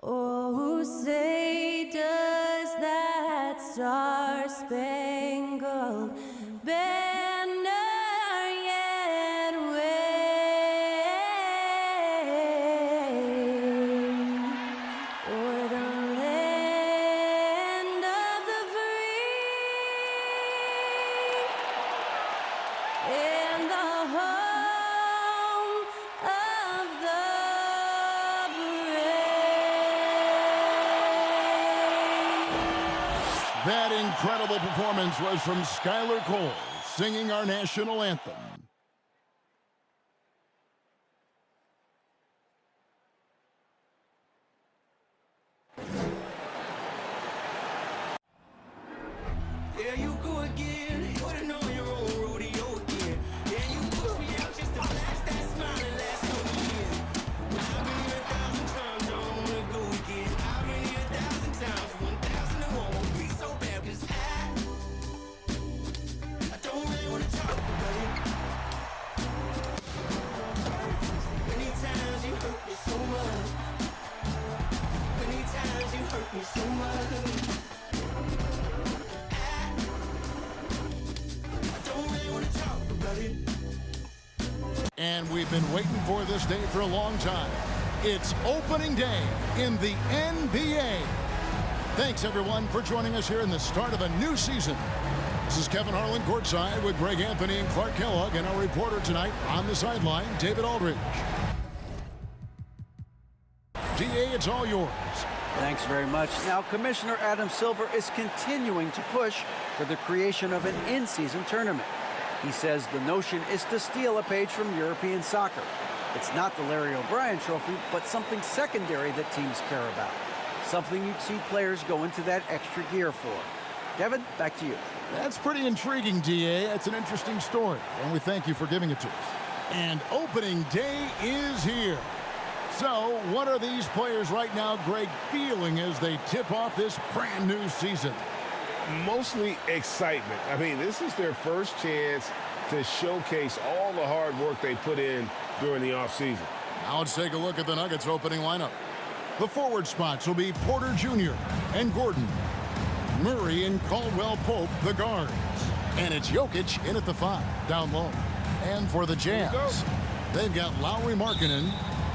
Oh, say does that star-spangled banner yet wave o'er the land of the free and the home of the That incredible performance was from Skylar Cole, singing our national anthem. There you go again. You would've known your own rodeo again. Yeah, you pushed me out just to flash that smile and last on the year. But I've been here 1,000 times, I don't wanna go again. I've been here 1,000 times, 1,000 and one won't be so bad, 'cause I don't really wanna talk about it. Many times you hurt me so much. Many times you hurt me so much. And we've been waiting for this day for a long time. It's opening day in the NBA. Thanks, everyone, for joining us here in the start of a new season. This is Kevin Harlan courtside with Greg Anthony and Clark Kellogg, and our reporter tonight on the sideline, David Aldridge. DA, it's all yours. Thanks very much. Now, Commissioner Adam Silver is continuing to push for the creation of an in-season tournament. He says the notion is to steal a page from European soccer. It's not the Larry O'Brien Trophy, but something secondary that teams care about. Something you'd see players go into that extra gear for. Kevin, back to you. That's pretty intriguing, DA. It's an interesting story, and we thank you for giving it to us. And opening day is here. So, what are these players right now, Greg, feeling as they tip off this brand new season? Mostly excitement. I mean, this is their first chance to showcase all the hard work they put in during the offseason. Now let's take a look at the Nuggets opening lineup. The forward spots will be Porter Jr. and Gordon. Murray and Caldwell Pope, the guards. And it's Jokic in at the 5, down low. And for the Jazz, they've got Lowry Markkanen.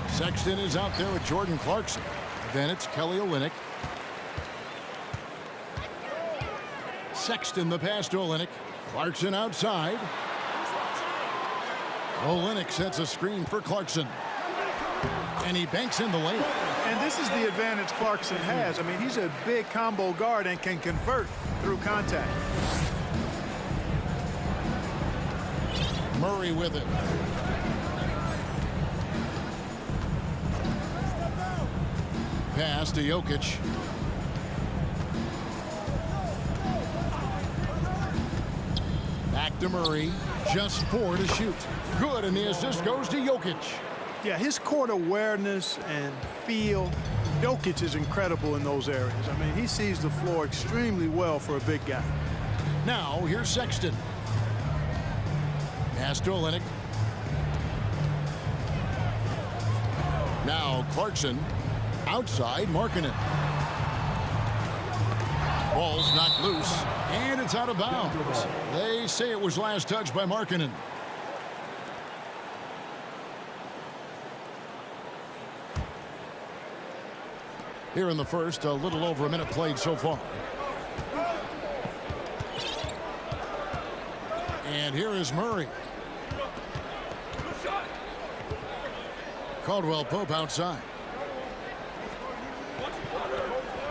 Sexton is out there with Jordan Clarkson. Then it's Kelly Olynyk. Sexton the pass to Olynyk. Clarkson outside. Olynyk sets a screen for Clarkson. And he banks in the lane. And this is the advantage Clarkson has. I mean, he's a big combo guard and can convert through contact. Murray with it. Pass to Jokic. Back to Murray. Just 4 to shoot. Good, and the assist goes to Jokic. Yeah, his court awareness and feel, Jokic is incredible in those areas. I mean, he sees the floor extremely well for a big guy. Now, here's Sexton. Pass to Olynyk. Now, Clarkson. Outside, Markkanen. Ball's knocked loose, and it's out of bounds. They say it was last touched by Markkanen. Here in the first, a little over a minute played so far. And here is Murray. Caldwell Pope outside.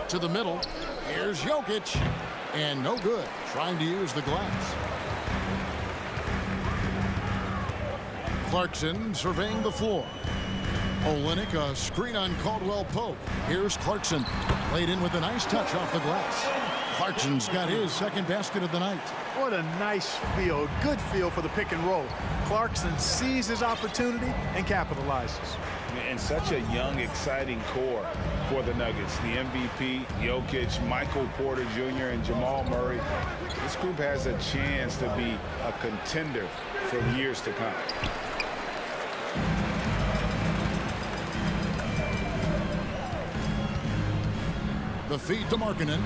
To the middle. Here's Jokic. And no good. Trying to use the glass. Clarkson surveying the floor. Olynyk, a screen on Caldwell Pope. Here's Clarkson. Laid in with a nice touch off the glass. Clarkson's got his second basket of the night. What a nice feel, good feel for the pick and roll. Clarkson sees his opportunity and capitalizes. And such a young, exciting core for the Nuggets. The MVP, Jokic, Michael Porter Jr., and Jamal Murray. This group has a chance to be a contender for years to come. The feed to Markkanen.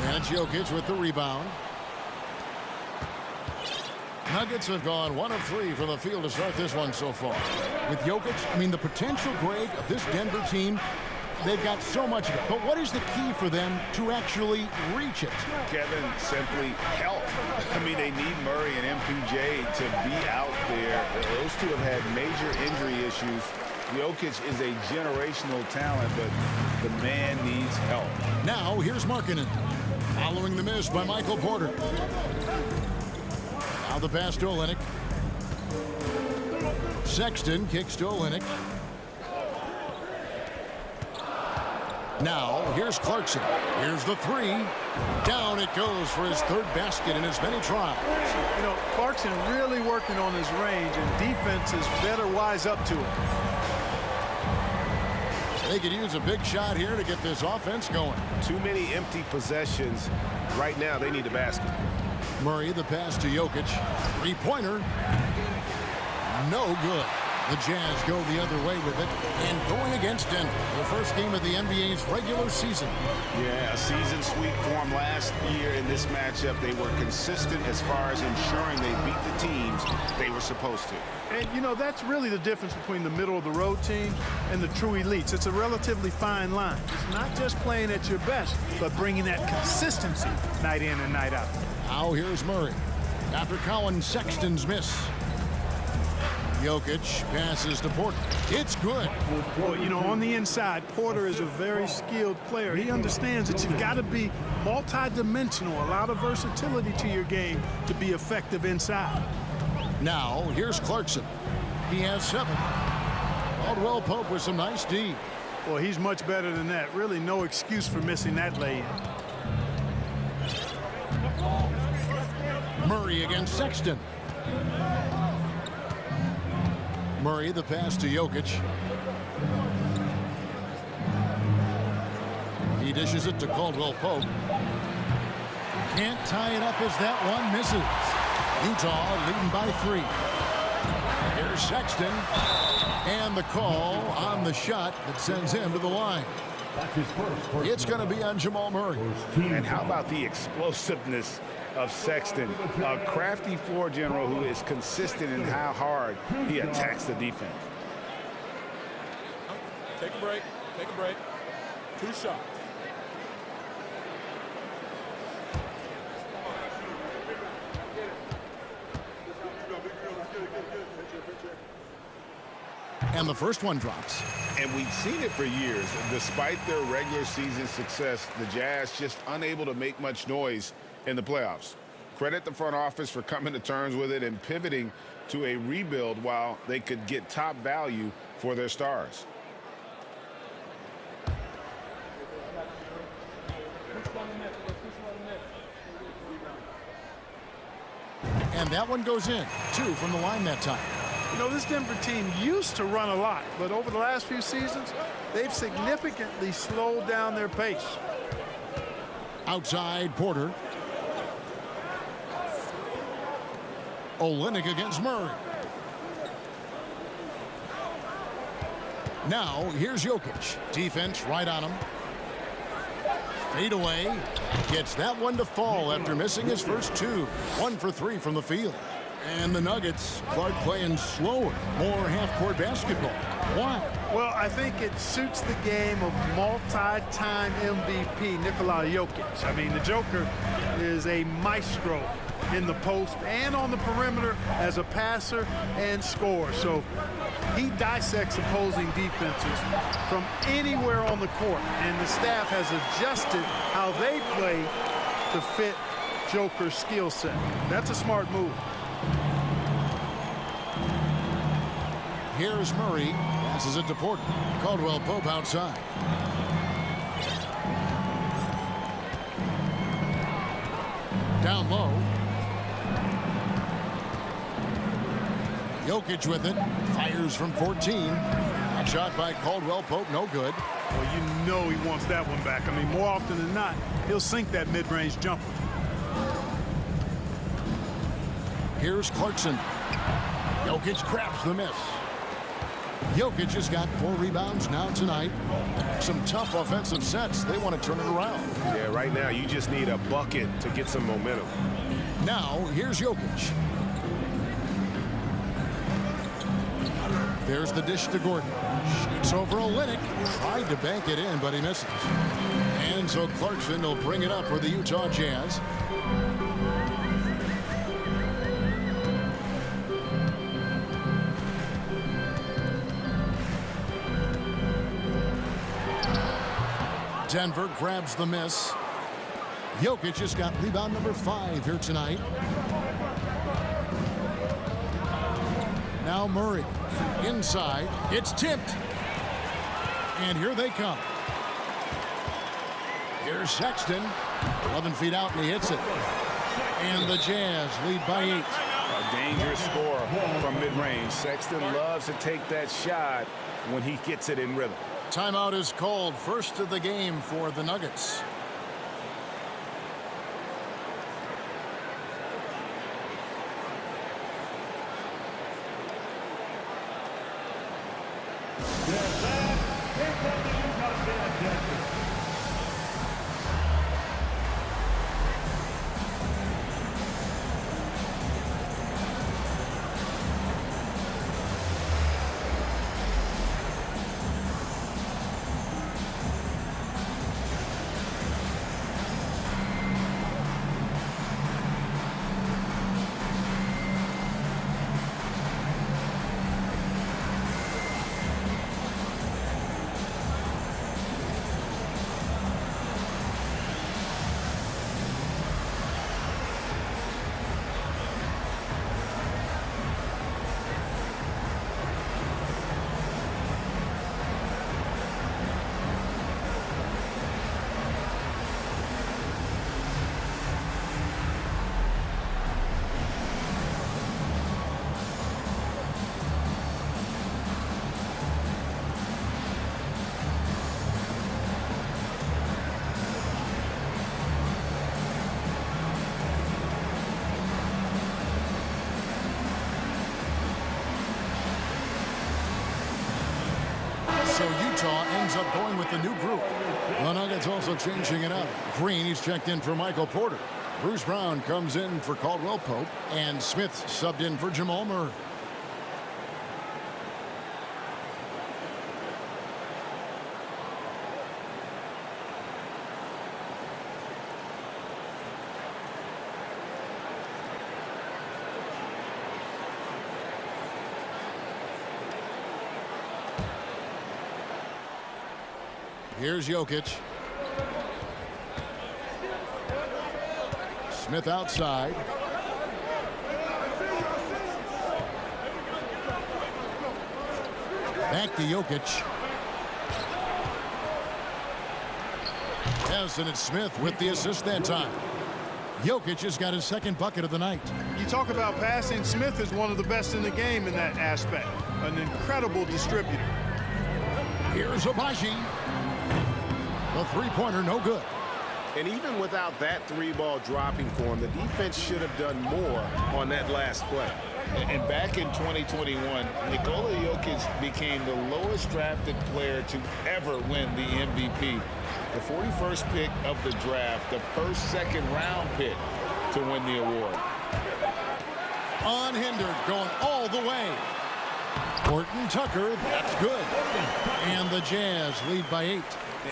And it's Jokic with the rebound. Nuggets have gone 1 of 3 from the field to start this one so far. With Jokic, I mean, the potential grade of this Denver team, they've got so much of it. But what is the key for them to actually reach it? Kevin, simply health. I mean, they need Murray and MPJ to be out there. Those two have had major injury issues. Jokic is a generational talent, but the man needs help. Now, here's Markkanen. Following the miss by Michael Porter. Now the pass to Olynyk. Sexton kicks to Olynyk. Now, here's Clarkson. Here's the three. Down it goes for his third basket in as many tries. You know, Clarkson really working on his range, and defenses better wise up to it. They could use a big shot here to get this offense going. Too many empty possessions. Right now, they need a basket. Murray, the pass to Jokic. Three-pointer. No good. The Jazz go the other way with it. And going against Denver, the first game of the NBA's regular season. Yeah, a season sweep for them last year in this matchup. They were consistent as far as ensuring they beat the teams they were supposed to. And, you know, that's really the difference between the middle-of-the-road teams and the true elites. It's a relatively fine line. It's not just playing at your best, but bringing that consistency night in and night out. Now here's Murray. After Colin Sexton's miss. Jokic passes to Porter. It's good. Well, you know, on the inside, Porter is a very skilled player. He understands that you've got to be multi-dimensional, a lot of versatility to your game to be effective inside. Now, here's Clarkson. He has 7. Caldwell Pope with some nice D. Well, he's much better than that. Really no excuse for missing that lay-in. Murray against Sexton. Murray, the pass to Jokic. He dishes it to Caldwell Pope. Can't tie it up as that one misses. Utah leading by 3. Here's Sexton. And the call on the shot that sends him to the line. It's going to be on Jamal Murray. And how about the explosiveness of Sexton, a crafty floor general who is consistent in how hard he attacks the defense. Take a break. Take a break. 2 shots. And the first one drops. And we've seen it for years. Despite their regular season success, the Jazz just unable to make much noise in the playoffs. Credit the front office for coming to terms with it and pivoting to a rebuild while they could get top value for their stars. And that one goes in. 2 from the line that time. You know, this Denver team used to run a lot, but over the last few seasons, they've significantly slowed down their pace. Outside, Porter. Olynyk against Murray. Now, here's Jokic. Defense right on him. Fade away. Gets that one to fall after missing his first 2. 1 for 3 from the field. And the Nuggets, Clark playing slower, more half-court basketball. Why? Well, I think it suits the game of multi-time MVP Nikola Jokic. I mean, the Joker is a maestro in the post and on the perimeter as a passer and scorer. So he dissects opposing defenses from anywhere on the court, and the staff has adjusted how they play to fit Joker's skill set. That's a smart move. Here's Murray. Passes it to Porter. Caldwell Pope outside. Down low. Jokic with it. Fires from 14. Hot shot by Caldwell Pope. No good. Well, you know he wants that one back. I mean, more often than not, he'll sink that mid-range jumper. Here's Clarkson. Jokic craps the miss. Jokic has got 4 rebounds now tonight. Some tough offensive sets. They want to turn it around. Yeah, right now you just need a bucket to get some momentum. Now, here's Jokic. There's the dish to Gordon. Shoots over Olynyk. Tried to bank it in, but he misses. And so Clarkson will bring it up for the Utah Jazz. Denver grabs the miss. Jokic has got rebound number 5 here tonight. Now Murray inside. It's tipped. And here they come. Here's Sexton. 11 feet out and he hits it. And the Jazz lead by 8. A dangerous score from mid-range. Sexton loves to take that shot when he gets it in rhythm. Timeout is called. First of the game for the Nuggets. So Utah ends up going with the new group. The Nuggets also changing it up. Green, he's checked in for Michael Porter. Bruce Brown comes in for Caldwell Pope. And Smith subbed in for Jamal Murray. Here's Jokic. Smith outside. Back to Jokic. Yes, and it's Smith with the assist that time. Jokic has got his second bucket of the night. You talk about passing. Smith is one of the best in the game in that aspect. An incredible distributor. Here's Abaji. The three-pointer, no good. And even without that 3-ball dropping for him, the defense should have done more on that last play. And back in 2021, Nikola Jokic became the lowest drafted player to ever win the MVP. The 41st pick of the draft, the first second-round pick to win the award. Unhindered, going all the way. Horton Tucker, that's good. And the Jazz lead by 8.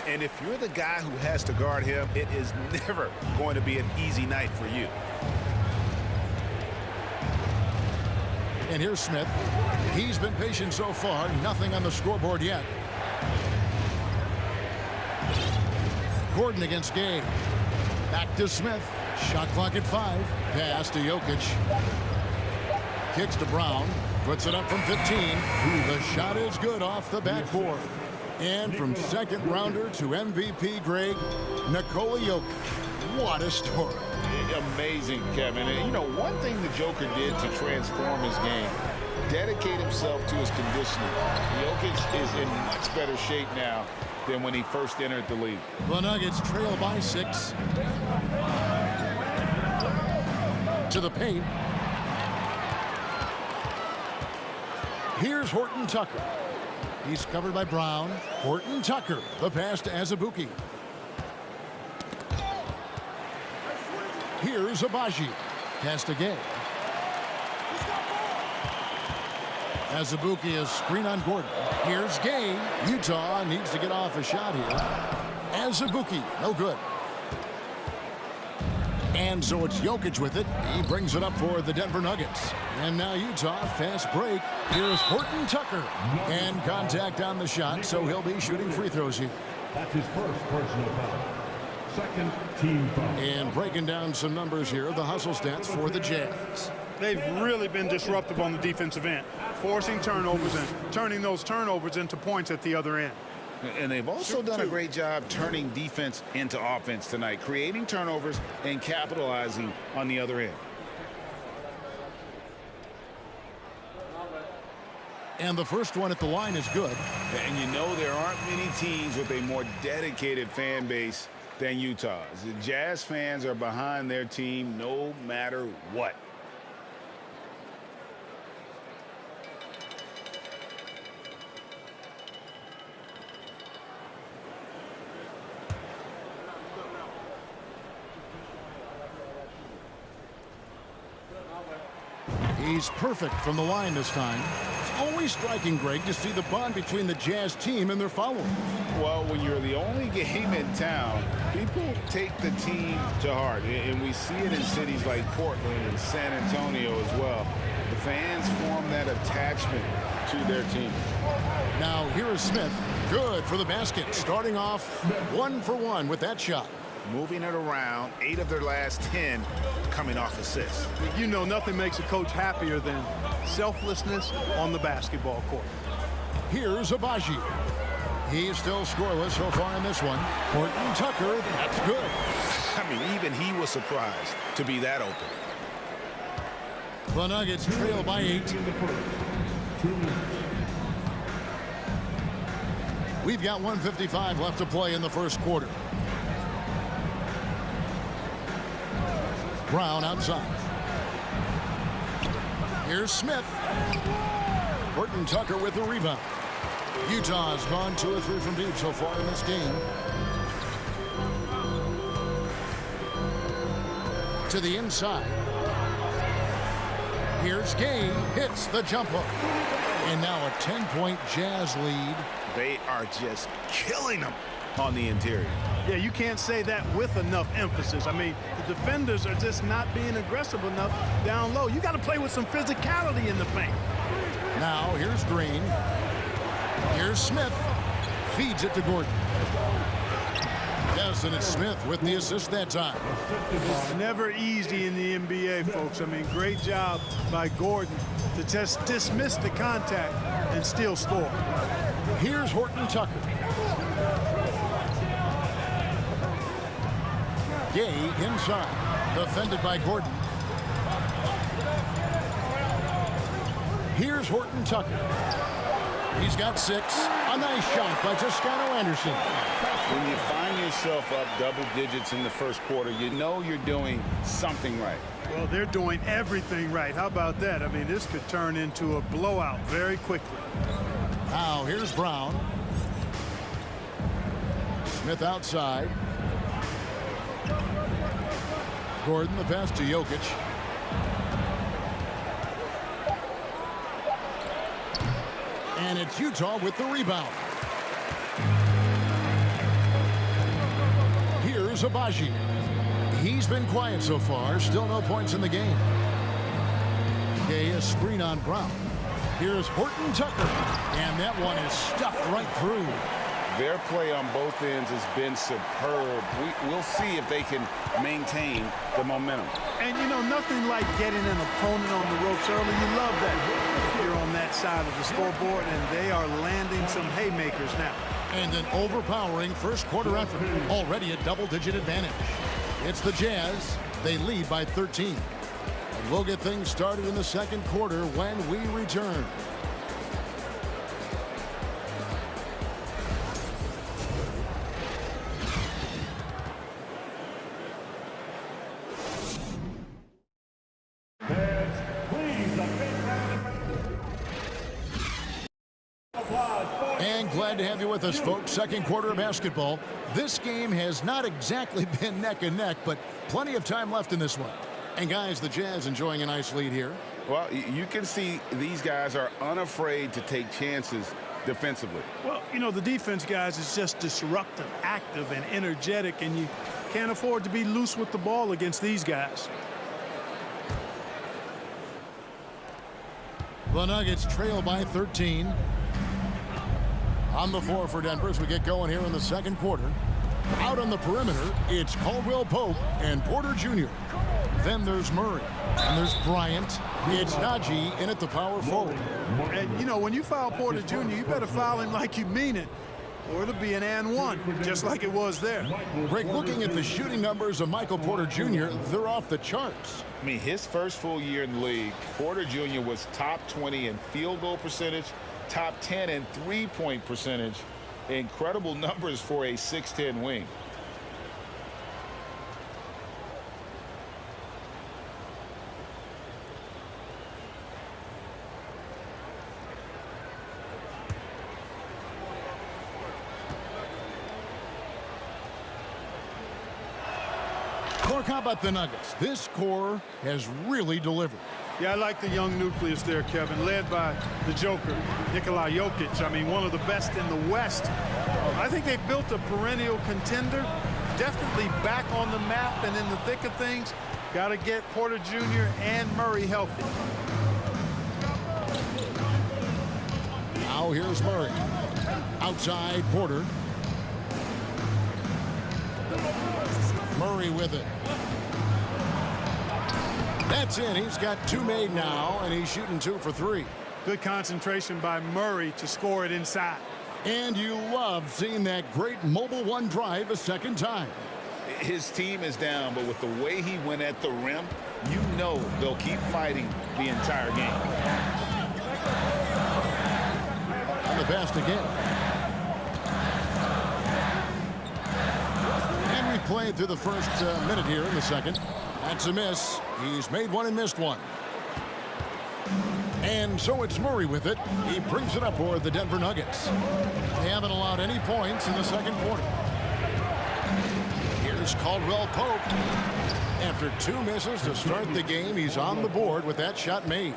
And if you're the guy who has to guard him, it is never going to be an easy night for you. And here's Smith. He's been patient so far. Nothing on the scoreboard yet. Gordon against Gay. Back to Smith. Shot clock at 5. Pass to Jokic. Kicks to Brown. Puts it up from 15. The shot is good off the backboard. And from second rounder to MVP grade, Nikola Jokic. What a story. Amazing, Kevin. And, you know, one thing the Joker did to transform his game, dedicate himself to his conditioning. Jokic is in much better shape now than when he first entered the league. The Nuggets trail by 6. To the paint. Here's Horton Tucker. He's covered by Brown. Horton Tucker, the pass to Azubuike. Here's Abaji. Pass to Gay. Azubuike is screen on Gordon. Here's Gay. Utah needs to get off a shot here. Azubuike, no good. And so it's Jokic with it. He brings it up for the Denver Nuggets. And now Utah, fast break. Here's Horton Tucker. And contact on the shot, so he'll be shooting free throws here. That's his first personal foul. Second team foul. And breaking down some numbers here, the hustle stats for the Jazz. They've really been disruptive on the defensive end, forcing turnovers and turning those turnovers into points at the other end. And they've also done a great job turning defense into offense tonight, creating turnovers and capitalizing on the other end. And the first one at the line is good. And you know there aren't many teams with a more dedicated fan base than Utah's. The Jazz fans are behind their team no matter what. He's perfect from the line this time. It's always striking, Greg, to see the bond between the Jazz team and their followers. Well, when you're the only game in town, people take the team to heart. And we see it in cities like Portland and San Antonio as well. The fans form that attachment to their team. Now here is Smith. Good for the basket. Starting off 1 for 1 with that shot. Moving it around, 8 of their last 10 coming off assists. You know, nothing makes a coach happier than selflessness on the basketball court. Here's Abaji. He's still scoreless so far in this one. Horton Tucker, that's good. I mean, even he was surprised to be that open. The Nuggets trail by 8. We've got 1:55 left to play in the first quarter. Brown outside. Here's Smith. Horton Tucker with the rebound. Utah's gone 2 or 3 from deep so far in this game. To the inside. Here's Gay. Hits the jump hook. And now a 10-point Jazz lead. They are just killing them on the interior. Yeah, you can't say that with enough emphasis. I mean, the defenders are just not being aggressive enough down low. You got to play with some physicality in the paint. Now, here's Green. Here's Smith. Feeds it to Gordon. Yes, and it's Smith with the assist that time. It's never easy in the NBA, folks. I mean, great job by Gordon to just dismiss the contact and still score. Here's Horton Tucker. Gay inside. Defended by Gordon. Here's Horton Tucker. He's got 6. A nice shot by Toscano Anderson. When you find yourself up double digits in the first quarter, you know you're doing something right. Well, they're doing everything right. How about that? I mean, this could turn into a blowout very quickly. Now, here's Brown. Smith outside. Gordon, the pass to Jokic. And it's Utah with the rebound. Here's Abaji. He's been quiet so far. Still no points in the game. Gay, a screen on Brown. Here's Horton Tucker. And that one is stuffed right through. Their play on both ends has been superb. We'll see if they can maintain the momentum. And, you know, nothing like getting an opponent on the ropes early. You love that. You're on that side of the scoreboard, and they are landing some haymakers now. And an overpowering first quarter effort. Already a double-digit advantage. It's the Jazz. They lead by 13. And we'll get things started in the second quarter when we return. Please, a big round of applause glad to have you with us, folks. Second quarter of basketball. This game has not exactly been neck and neck, but plenty of time left in this one. And guys, the Jazz enjoying a nice lead here. Well, you can see these guys are unafraid to take chances defensively. Well, you know, the defense, guys, is just disruptive, active, and energetic, and you can't afford to be loose with the ball against these guys. The Nuggets trail by 13. On the floor for Denver as we get going here in the second quarter. Out on the perimeter, it's Caldwell Pope and Porter Jr. Then there's Murray. And there's Bryant. It's Najee in at the power forward. And, you know, when you foul Porter Jr., you better foul him like you mean it, or it'll be an and one, just like it was there. Greg, looking at the shooting numbers of Michael Porter Jr., they're off the charts. I mean, his first full year in the league, Porter Jr. was top 20 in field goal percentage, top 10 in three-point percentage. Incredible numbers for a 6'10" wing. Clark, how about the Nuggets? This core has really delivered. Yeah, I like the young nucleus there, Kevin, led by the Joker, Nikola Jokic. I mean, one of the best in the West. I think they've built a perennial contender, definitely back on the map and in the thick of things. Got to get Porter Jr. and Murray healthy. Now here's Murray. Outside Porter. Murray with it. That's in. He's got two made now, and he's shooting 2 for 3. Good concentration by Murray to score it inside. And you love seeing that great mobile one drive a second time. His team is down, but with the way he went at the rim, you know they'll keep fighting the entire game. And the pass again. And we've played through the first minute here in the second. That's a miss. He's made one and missed one. And so it's Murray with it. He brings it up for the Denver Nuggets. They haven't allowed any points in the second quarter. Here's Caldwell Pope. After 2 misses to start the game, he's on the board with that shot made.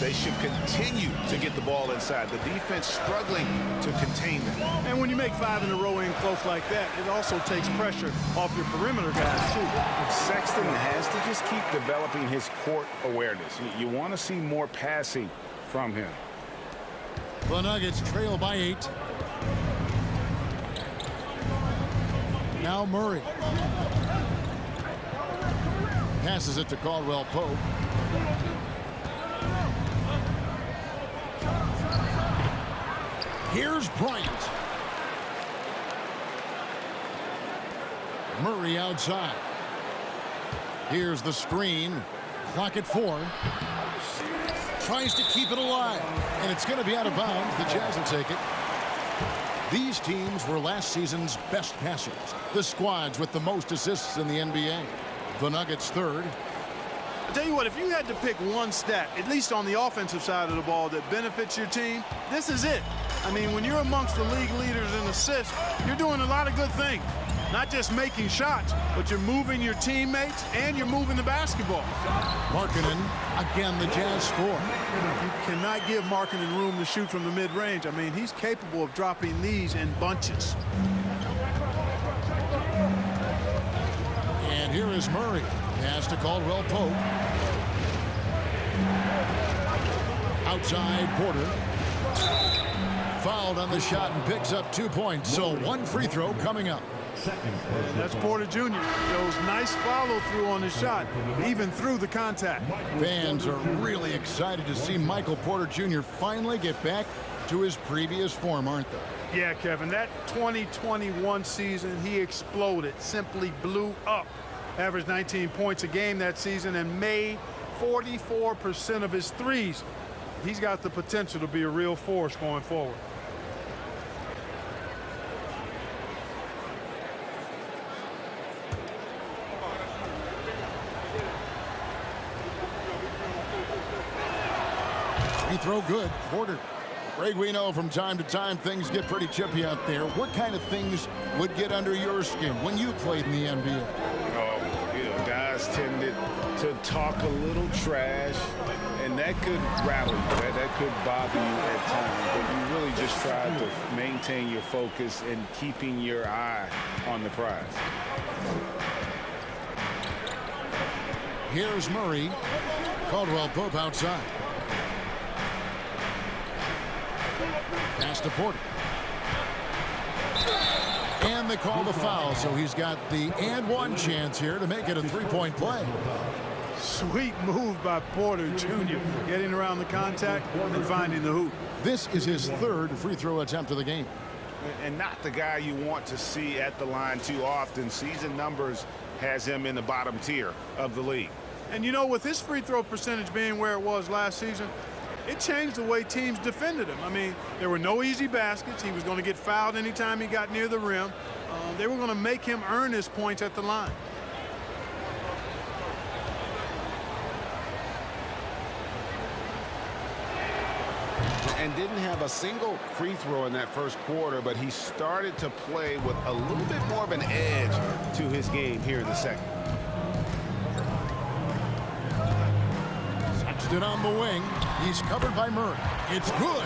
They should continue to get the ball inside. The defense struggling to contain them. And when you make 5 in a row in close like that, it also takes pressure off your perimeter guys, too. Sexton has to just keep developing his court awareness. You want to see more passing from him. The Nuggets trail by 8. Now Murray. Passes it to Caldwell Pope. Here's Bryant. Murray outside. Here's the screen. Clock at 4. Tries to keep it alive. And it's going to be out of bounds. The Jazz will take it. These teams were last season's best passers. The squads with the most assists in the NBA. The Nuggets third. I tell you what, if you had to pick one stat, at least on the offensive side of the ball, that benefits your team, this is it. I mean, when you're amongst the league leaders in assists, you're doing a lot of good things. Not just making shots, but you're moving your teammates and you're moving the basketball. Markkanen, again the Jazz score. You cannot give Markkanen room to shoot from the mid-range. I mean, he's capable of dropping these in bunches. And here is Murray. Pass to Caldwell Pope. Outside Porter. Fouled on the shot and picks up 2 points. So 1 free throw coming up. And that's Porter Jr. Shows nice follow-through on the shot, even through the contact. Fans are really excited to see Michael Porter Jr. finally get back to his previous form, aren't they? Yeah, Kevin, that 2021 season, he exploded, simply blew up. Averaged 19 points a game that season and made 44% of his threes. He's got the potential to be a real force going forward. Free throw good. Porter. Greg, we know from time to time things get pretty chippy out there. What kind of things would get under your skin when you played in the NBA? Oh, guys tended to talk a little trash, and that could rattle you. That could bother you at times. But you really just try to maintain your focus and keeping your eye on the prize. Here's Murray. Caldwell Pope outside. Pass to Porter. And they call the foul, so he's got the and one chance here to make it a three-point play. Sweet move by Porter Jr. getting around the contact and finding the hoop. This is his third free throw attempt of the game. And not the guy you want to see at the line too often. Season numbers has him in the bottom tier of the league. And you know, with his free throw percentage being where it was last season, it changed the way teams defended him. I mean, there were no easy baskets. He was going to get fouled anytime he got near the rim. They were going to make him earn his points at the line. And didn't have a single free throw in that first quarter, but he started to play with a little bit more of an edge to his game here in the second. Sexton on the wing. He's covered by Murray. It's good.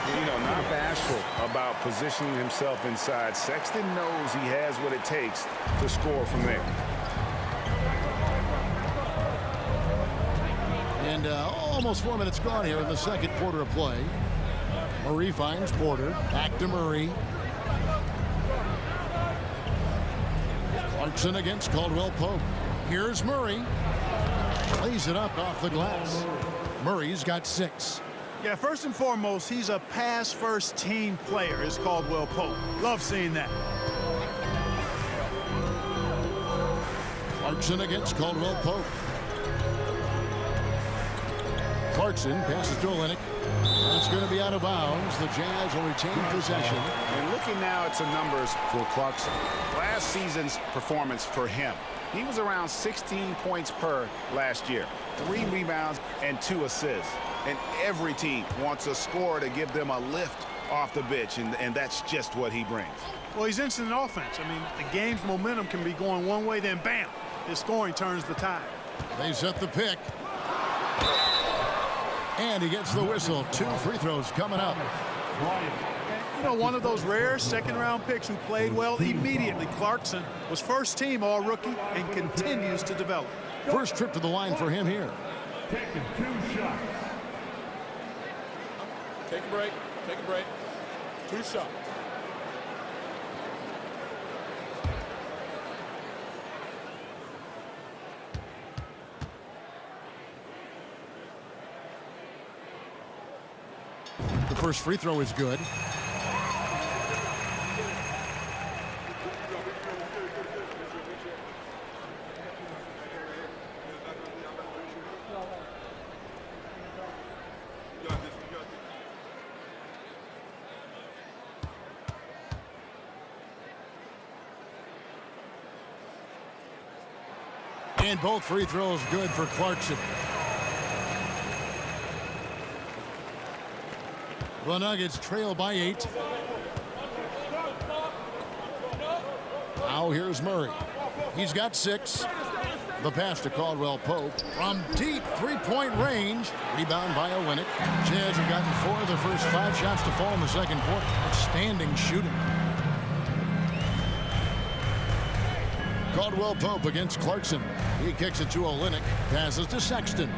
You know, not bashful about positioning himself inside. Sexton knows he has what it takes to score from there. And almost 4 minutes gone here in the second quarter of play. Murray finds Porter. Back to Murray. Clarkson against Caldwell Pope. Here's Murray. Plays it up off the glass. Murray's got 6. Yeah, first and foremost, he's a pass-first team player, is Caldwell Pope. Love seeing that. Clarkson against Caldwell Pope. Clarkson passes to Olynyk. That's going to be out of bounds. The Jazz will retain possession. And looking now at some numbers for Clarkson. Last season's performance for him. He was around 16 points per last year. 3 rebounds and 2 assists. And every team wants a scorer to give them a lift off the bench, and that's just what he brings. Well, he's instant offense. I mean, the game's momentum can be going one way, then bam, his scoring turns the tide. They set the pick. And he gets the whistle. 2 free throws coming up. You know, one of those rare second-round picks who played well immediately. Clarkson was first team all-rookie and continues to develop. First trip to the line for him here. Taking 2 shots. Take a break. Take a break. 2 shots. The first free throw is good. And both free throws good for Clarkson. The Nuggets trail by 8. Now here's Murray. He's got 6. The pass to Caldwell Pope from deep three-point range. Rebound by Olynyk. Jazz have gotten 4 of their first 5 shots to fall in the second quarter. Outstanding shooting. Caldwell Pope against Clarkson. He kicks it to Olynyk. Passes to Sexton.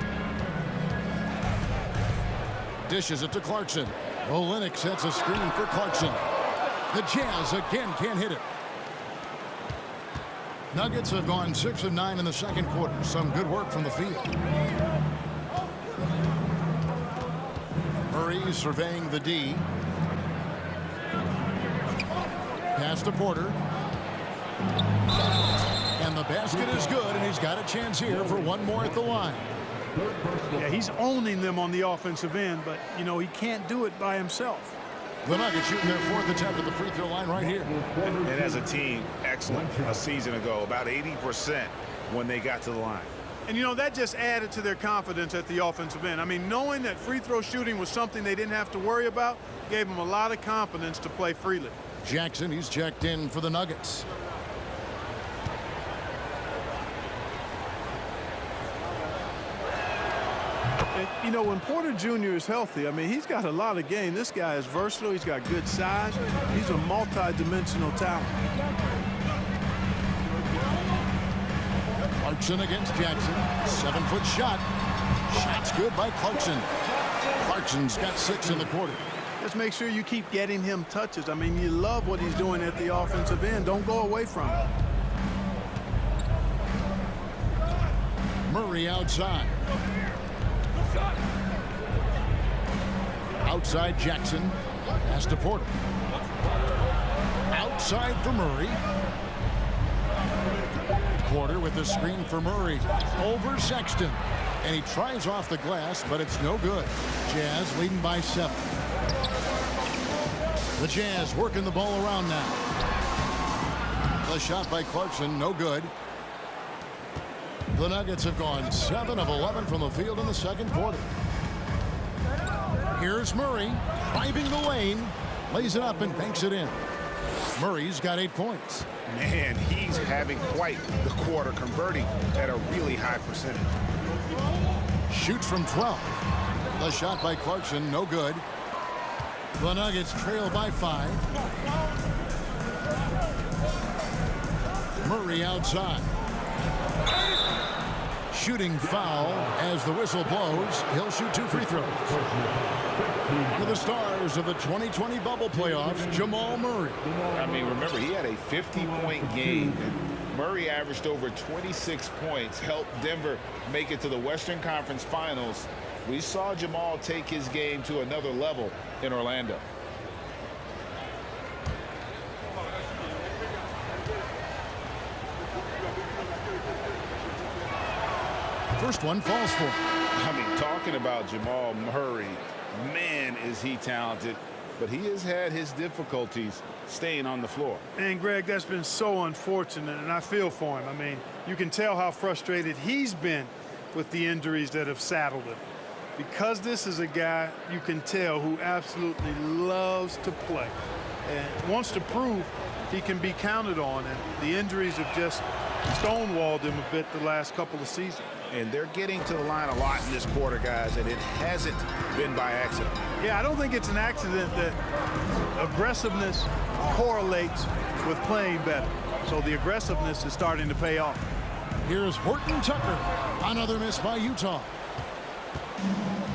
Dishes it to Clarkson. Olynyk sets a screen for Clarkson. The Jazz again can't hit it. Nuggets have gone 6 of 9 in the second quarter. Some good work from the field. Murray surveying the D. Pass to Porter. And the basket is good, and he's got a chance here for 1 more at the line. Yeah, he's owning them on the offensive end, but, you know, he can't do it by himself. The Nuggets shooting their 4th attempt at the free throw line right here. And as a team, excellent a season ago, about 80% when they got to the line. And, you know, that just added to their confidence at the offensive end. I mean, knowing that free throw shooting was something they didn't have to worry about, gave him a lot of confidence to play freely. Jackson, he's checked in for the Nuggets. And, you know, when Porter Jr. is healthy, I mean, he's got a lot of game. This guy is versatile. He's got good size. He's a multi-dimensional talent. Clarkson against Jackson. 7-foot shot. Shot's good by Clarkson. Clarkson's got 6 in the quarter. Just make sure you keep getting him touches. I mean, you love what he's doing at the offensive end. Don't go away from it. Murray outside. Outside Jackson. Pass to Porter. Outside for Murray. Porter with the screen for Murray. Over Sexton. And he tries off the glass, but it's no good. Jazz leading by 7. The Jazz working the ball around now. The shot by Clarkson, no good. The Nuggets have gone 7 of 11 from the field in the second quarter. Here's Murray, driving the lane, lays it up and banks it in. Murray's got 8 points. Man, he's having quite the quarter, converting at a really high percentage. Shoots from 12. The shot by Clarkson, no good. The Nuggets trail by 5. Murray outside. Shooting foul as the whistle blows. He'll shoot 2 free throws. One of the stars of the 2020 bubble playoffs, Jamal Murray. I mean, remember, he had a 50-point game. And Murray averaged over 26 points, helped Denver make it to the Western Conference Finals. We saw Jamal take his game to another level in Orlando. First one falls for him. I mean, talking about Jamal Murray, man, is he talented, but he has had his difficulties staying on the floor. And, Greg, that's been so unfortunate, and I feel for him. I mean, you can tell how frustrated he's been with the injuries that have saddled him. Because this is a guy you can tell who absolutely loves to play and wants to prove he can be counted on, and the injuries have just stonewalled him a bit the last couple of seasons. And they're getting to the line a lot in this quarter, guys, and it hasn't been by accident. Yeah, I don't think it's an accident that aggressiveness correlates with playing better. So the aggressiveness is starting to pay off. Here's Horton Tucker. Another miss by Utah.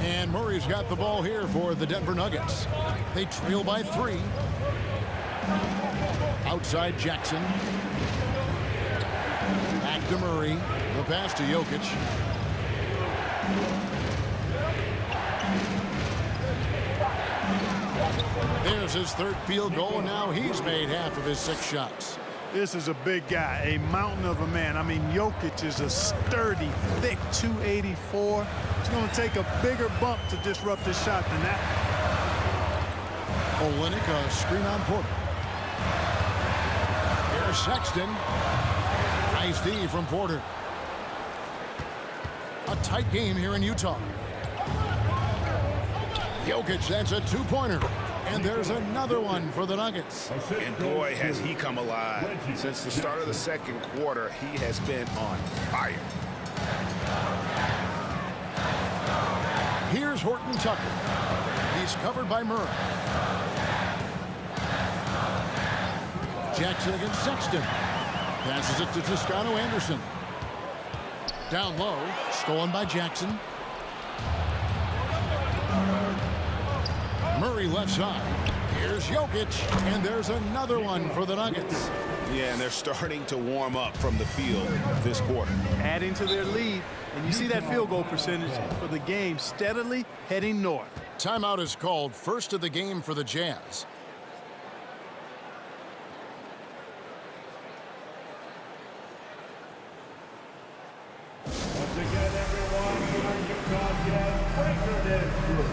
And Murray's got the ball here for the Denver Nuggets. They trail by 3. Outside Jackson. Back to Murray. The pass to Jokic. There's his 3rd field goal, and now he's made half of his 6 shots. This is a big guy, a mountain of a man. I mean, Jokic is a sturdy, thick 284. It's going to take a bigger bump to disrupt his shot than that. Olynyk, a screen on Porter. Here's Sexton. Nice D from Porter. A tight game here in Utah. Jokic, that's a 2-pointer. And there's another one for the Nuggets. And boy, has he come alive. Since the start of the second quarter, he has been on fire. Here's Horton Tucker. He's covered by Murray. Jackson against Sexton. Passes it to Toscano Anderson. Down low, stolen by Jackson. Murray left side. Here's Jokic, and there's another one for the Nuggets. Yeah, and they're starting to warm up from the field this quarter. Adding to their lead, and you see that field goal percentage for the game steadily heading north. Timeout is called, first of the game for the Jazz. Once again, everyone, your Utah Jazz breaker dance group.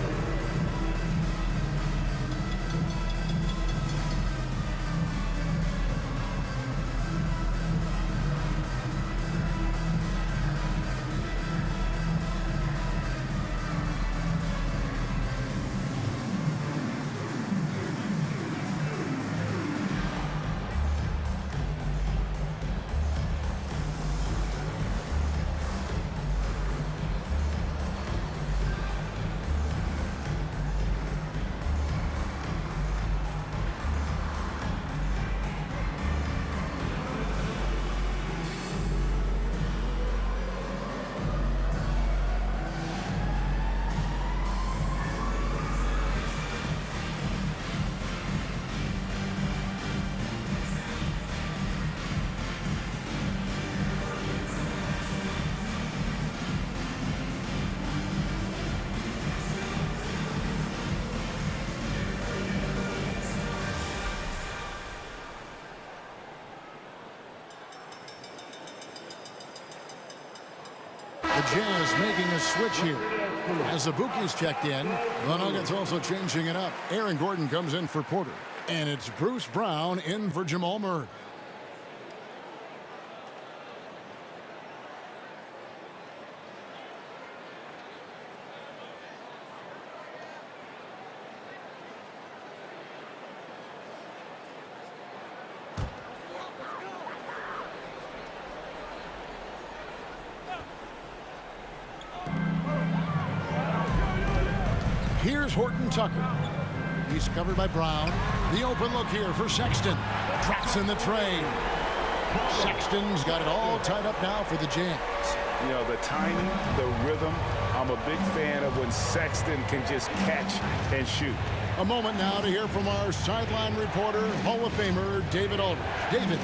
Jazz making a switch here. As Azubuike's checked in, the Nuggets also changing it up. Aaron Gordon comes in for Porter. And it's Bruce Brown in for Jamal Murray. Here's Horton Tucker. He's covered by Brown. The open look here for Sexton. Traps in the train. Sexton's got it all tied up now for the Jazz. You know, the timing, the rhythm, I'm a big fan of when Sexton can just catch and shoot. A moment now to hear from our sideline reporter, Hall of Famer David Aldridge. David.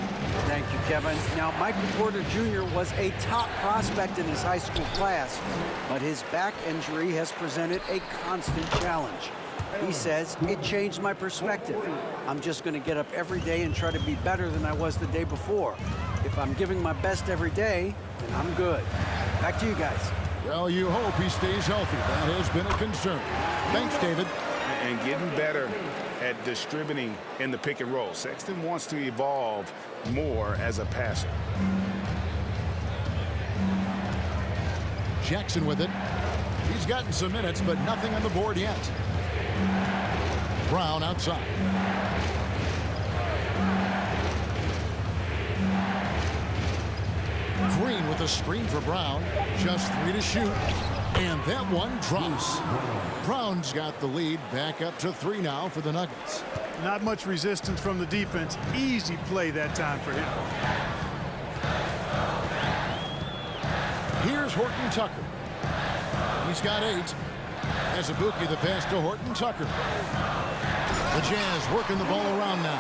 Thank you, Kevin. Now, Michael Porter Jr. was a top prospect in his high school class, but his back injury has presented a constant challenge. He says, it changed my perspective. I'm just going to get up every day and try to be better than I was the day before. If I'm giving my best every day, then I'm good. Back to you guys. Well, you hope he stays healthy. That has been a concern. Thanks, David. And getting better at distributing in the pick and roll. Sexton wants to evolve more as a passer. Jackson with it. He's gotten some minutes, but nothing on the board yet. Brown outside. Green with a screen for Brown. Just 3 to shoot. And that one drops. Brown's got the lead back up to 3 now for the Nuggets. Not much resistance from the defense. Easy play that time for him. Here's Horton Tucker. He's got 8. Azubuike the pass to Horton Tucker. The Jazz working the ball around now.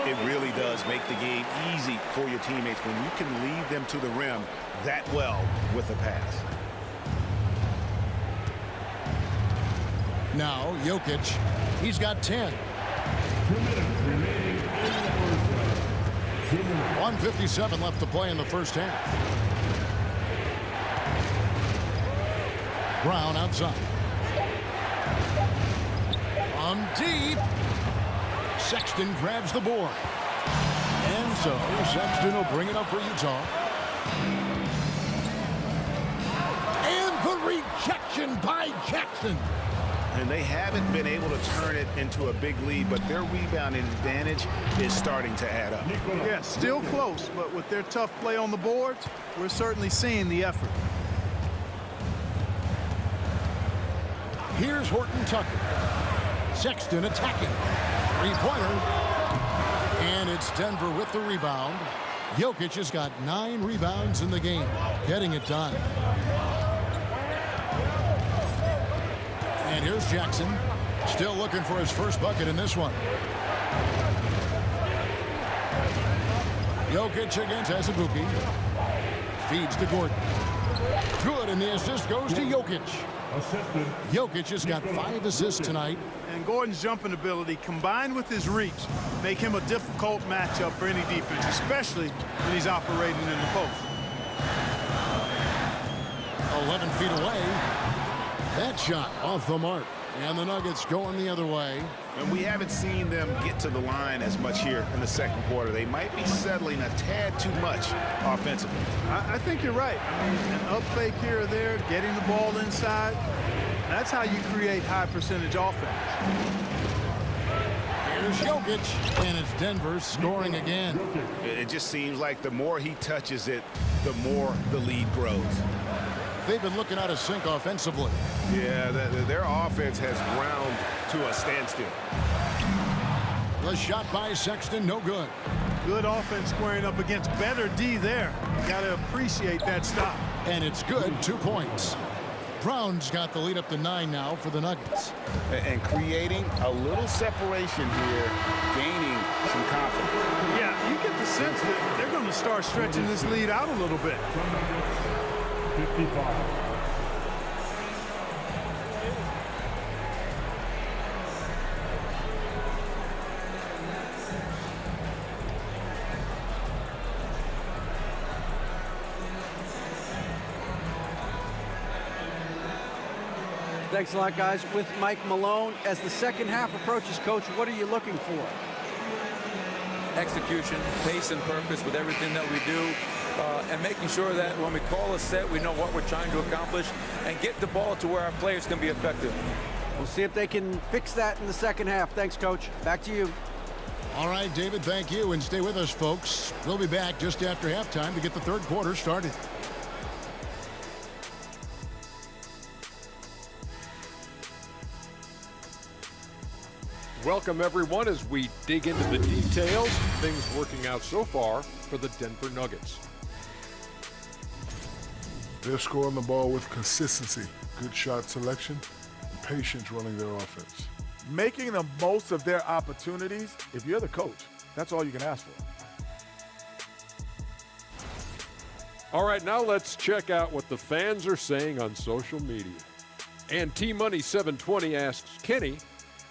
It really does make the game easy for your teammates when you can lead them to the rim that well with a pass. Now, Jokic, he's got 10. 1:57 left to play in the first half. Brown outside. From deep. Sexton grabs the board. And so, Sexton will bring it up for Utah. And the rejection by Jackson. And they haven't been able to turn it into a big lead, but their rebounding advantage is starting to add up. Yeah, still close, but with their tough play on the boards, we're certainly seeing the effort. Here's Horton Tucker. Sexton attacking. Three-pointer. And it's Denver with the rebound. Jokic has got 9 rebounds in the game, getting it done. And here's Jackson, still looking for his first bucket in this one. Jokic against Azubuike. Feeds to Gordon. Good, and the assist goes to Jokic. Jokic has got 5 assists tonight. And Gordon's jumping ability combined with his reach make him a difficult matchup for any defense, especially when he's operating in the post. 11 feet away. That shot off the mark. And the Nuggets going the other way. And we haven't seen them get to the line as much here in the second quarter. They might be settling a tad too much offensively. I think you're right. I mean, an up fake here or there, getting the ball inside, that's how you create high percentage offense. Here's Jokic, and it's Denver scoring again. It just seems like the more he touches it, the more the lead grows. They've been looking out of sync offensively. Yeah, their offense has ground to a standstill. The shot by Sexton, no good. Good offense squaring up against better D there. Got to appreciate that stop. And it's good, 2 points. Brown's got the lead up to 9 now for the Nuggets. And creating a little separation here, gaining some confidence. Yeah, you get the sense that they're going to start stretching this lead out a little bit. 55. Thanks a lot, guys. With Mike Malone, as the second half approaches, Coach, what are you looking for? Execution, pace and purpose with everything that we do, and making sure that when we call a set, we know what we're trying to accomplish and get the ball to where our players can be effective. We'll see if they can fix that in the second half. Thanks, Coach. Back to you. All right, David, thank you. And stay with us, folks. We'll be back just after halftime to get the third quarter started. Welcome, everyone, as we dig into the details. Things working out so far for the Denver Nuggets. They're scoring the ball with consistency, good shot selection, and patience running their offense. Making the most of their opportunities. If you're the coach, that's all you can ask for. All right, now let's check out what the fans are saying on social media. And T-Money720 asks, Kenny,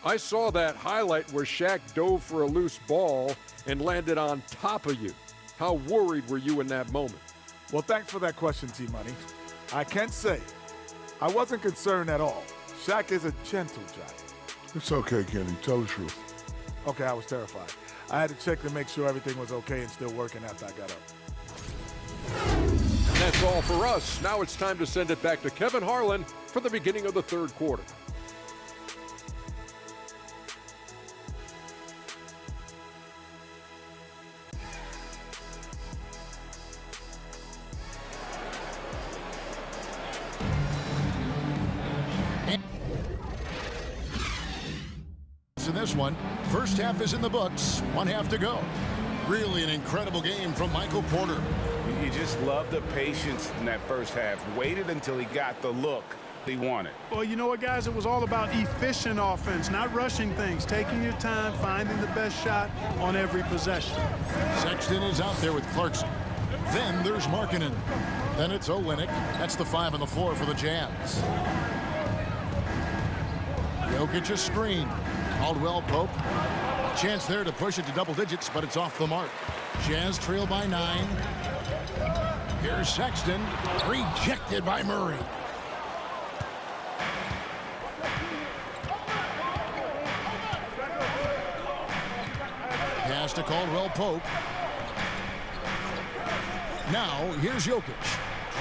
I saw that highlight where Shaq dove for a loose ball and landed on top of you. How worried were you in that moment? Well, thanks for that question, T-Money. I can't say I wasn't concerned at all. Shaq is a gentle giant. It's okay, Kenny. Tell the truth. Okay, I was terrified. I had to check to make sure everything was okay and still working after I got up. And that's all for us. Now it's time to send it back to Kevin Harlan for the beginning of the third quarter. In this one, first half is in the books, 1 half to go. Really an incredible game from Michael Porter. You just love the patience in that first half. Waited until he got the look he wanted. Well, you know what, guys? It was all about efficient offense, not rushing things, taking your time, finding the best shot on every possession. Sexton is out there with Clarkson. Then there's Markkanen. Then it's Olynyk. That's the 5 on the floor for the Jazz. Jokic a screen. Caldwell Pope. A chance there to push it to double digits, but it's off the mark. Jazz trail by 9. Here's Sexton. Rejected by Murray. Pass to Caldwell Pope. Now, here's Jokic.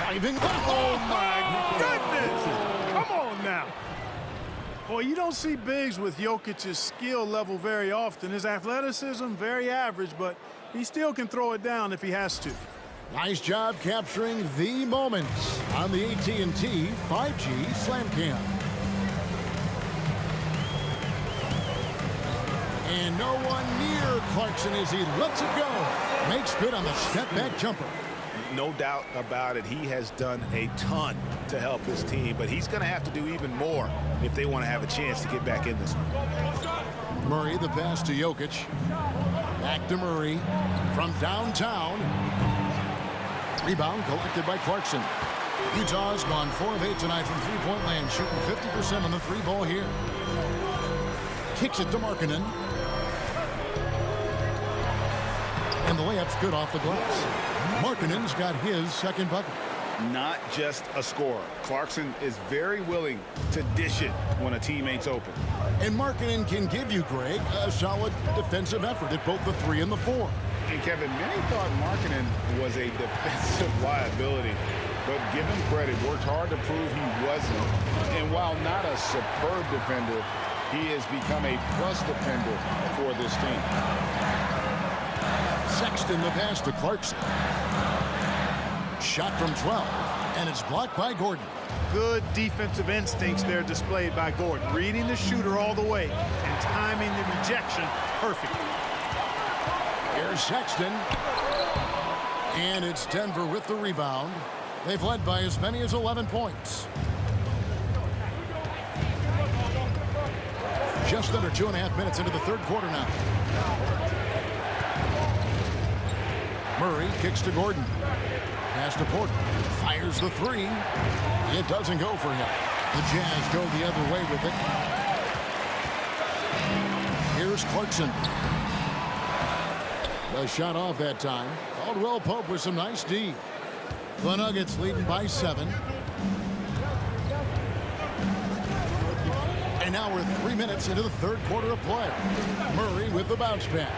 Driving. Oh, my goodness! Come on now. Boy, you don't see bigs with Jokic's skill level very often. His athleticism, very average, but he still can throw it down if he has to. Nice job capturing the moments on the AT&T 5G Slam Cam. And no one near Clarkson as he lets it go. Makes good on the step-back jumper. No doubt about it. He has done a ton to help his team, but he's going to have to do even more if they want to have a chance to get back in this one. Murray, the pass to Jokic. Back to Murray from downtown. Rebound collected by Clarkson. Utah's gone 4 of 8 tonight from three-point land, shooting 50% on the three ball here. Kicks it to Markkanen. And the layup's good off the glass. Markkanen's got his second bucket. Not just a scorer. Clarkson is very willing to dish it when a teammate's open. And Markkanen can give you, Greg, a solid defensive effort at both the 3 and the 4. And Kevin, many thought Markkanen was a defensive liability, but give him credit, worked hard to prove he wasn't. And while not a superb defender, he has become a plus defender for this team. Sexton the pass to Clarkson. Shot from 12, and it's blocked by Gordon. Good defensive instincts there displayed by Gordon. Reading the shooter all the way and timing the rejection perfectly. Here's Sexton. And it's Denver with the rebound. They've led by as many as 11 points. Just under 2.5 minutes into the third quarter now. Murray kicks to Gordon. Pass to Porter. Fires the 3. It doesn't go for him. The Jazz go the other way with it. Here's Clarkson. The shot off that time. Caldwell Pope with some nice D. The Nuggets leading by 7. And now we're 3 minutes into the third quarter of play. Murray with the bounce pass.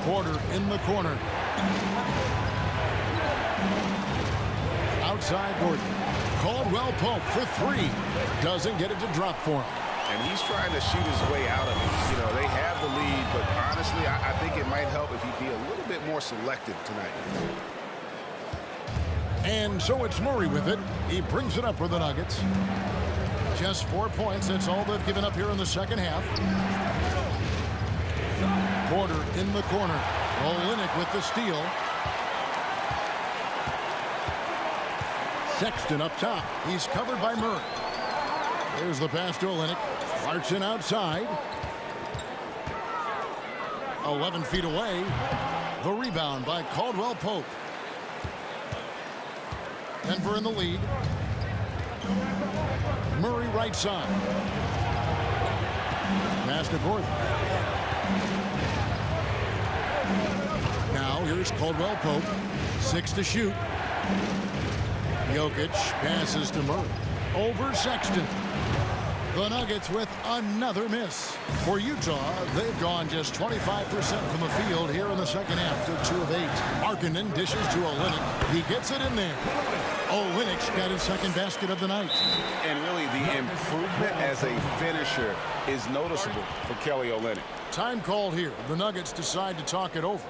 Porter in the corner. Outside Gordon. Caldwell Pope for three. Doesn't get it to drop for him. And he's trying to shoot his way out of it. You know, they have the lead, but honestly, I think it might help if he'd be a little bit more selective tonight. And so it's Murray with it. He brings it up for the Nuggets. Just 4 points. That's all they've given up here in the second half. Porter in the corner. Olynyk with the steal. Sexton up top. He's covered by Murray. There's the pass to Olynyk. Clarkson outside. 11 feet away. The rebound by Caldwell Pope. Denver in the lead. Murray right side. Pass to Gordon. Now here's Caldwell Pope. 6 to shoot. Jokic passes to Murray. Over Sexton. The Nuggets with another miss. For Utah, they've gone just 25% from the field here in the second half to 2 of 8. Markkanen dishes to Olynyk. He gets it in there. Olynyk's got his second basket of the night. And really, the improvement as a finisher is noticeable for Kelly Olynyk. Time called here. The Nuggets decide to talk it over.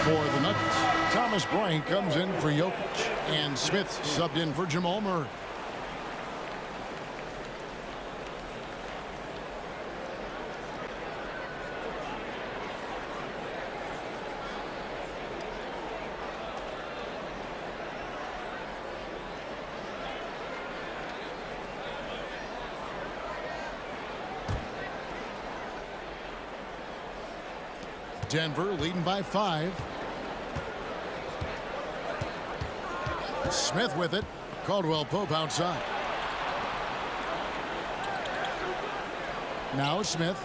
For the Nuggets, Thomas Bryant comes in for Jokic, and Smith subbed in for Jamal Murray. Denver leading by 5. Smith with it. Caldwell Pope outside. Now Smith.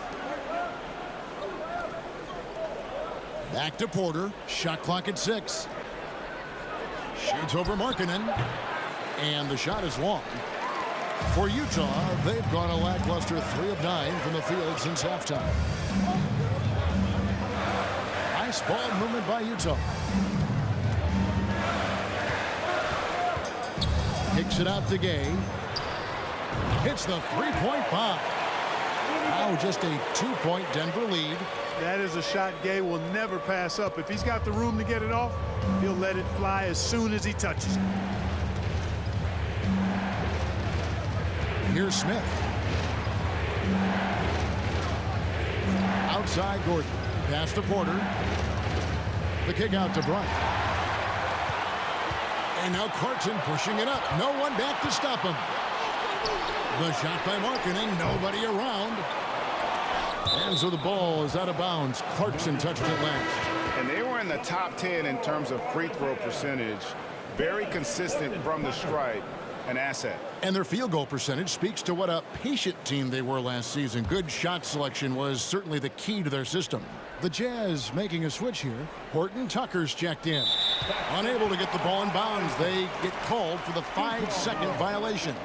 Back to Porter. Shot clock at 6. Shoots over Markkanen. And the shot is long. For Utah, they've gone a lackluster 3 of 9 from the field since halftime. Nice ball movement by Utah. Kicks it out to Gay. Hits the three-point bomb. Now just a 2-point Denver lead. That is a shot Gay will never pass up. If he's got the room to get it off, he'll let it fly as soon as he touches it. Here's Smith. Outside Gordon. Pass to Porter. The kick out to Bryant. And now Clarkson pushing it up. No one back to stop him. The shot by Markkanen. Nobody around. And so the ball is out of bounds. Clarkson touched it last. And they were in the top 10 in terms of free throw percentage. Very consistent from the stripe. An asset. And their field goal percentage speaks to what a patient team they were last season. Good shot selection was certainly the key to their system. The Jazz making a switch here. Horton Tucker's checked in. Unable to get the ball in bounds. They get called for the 5-second violation.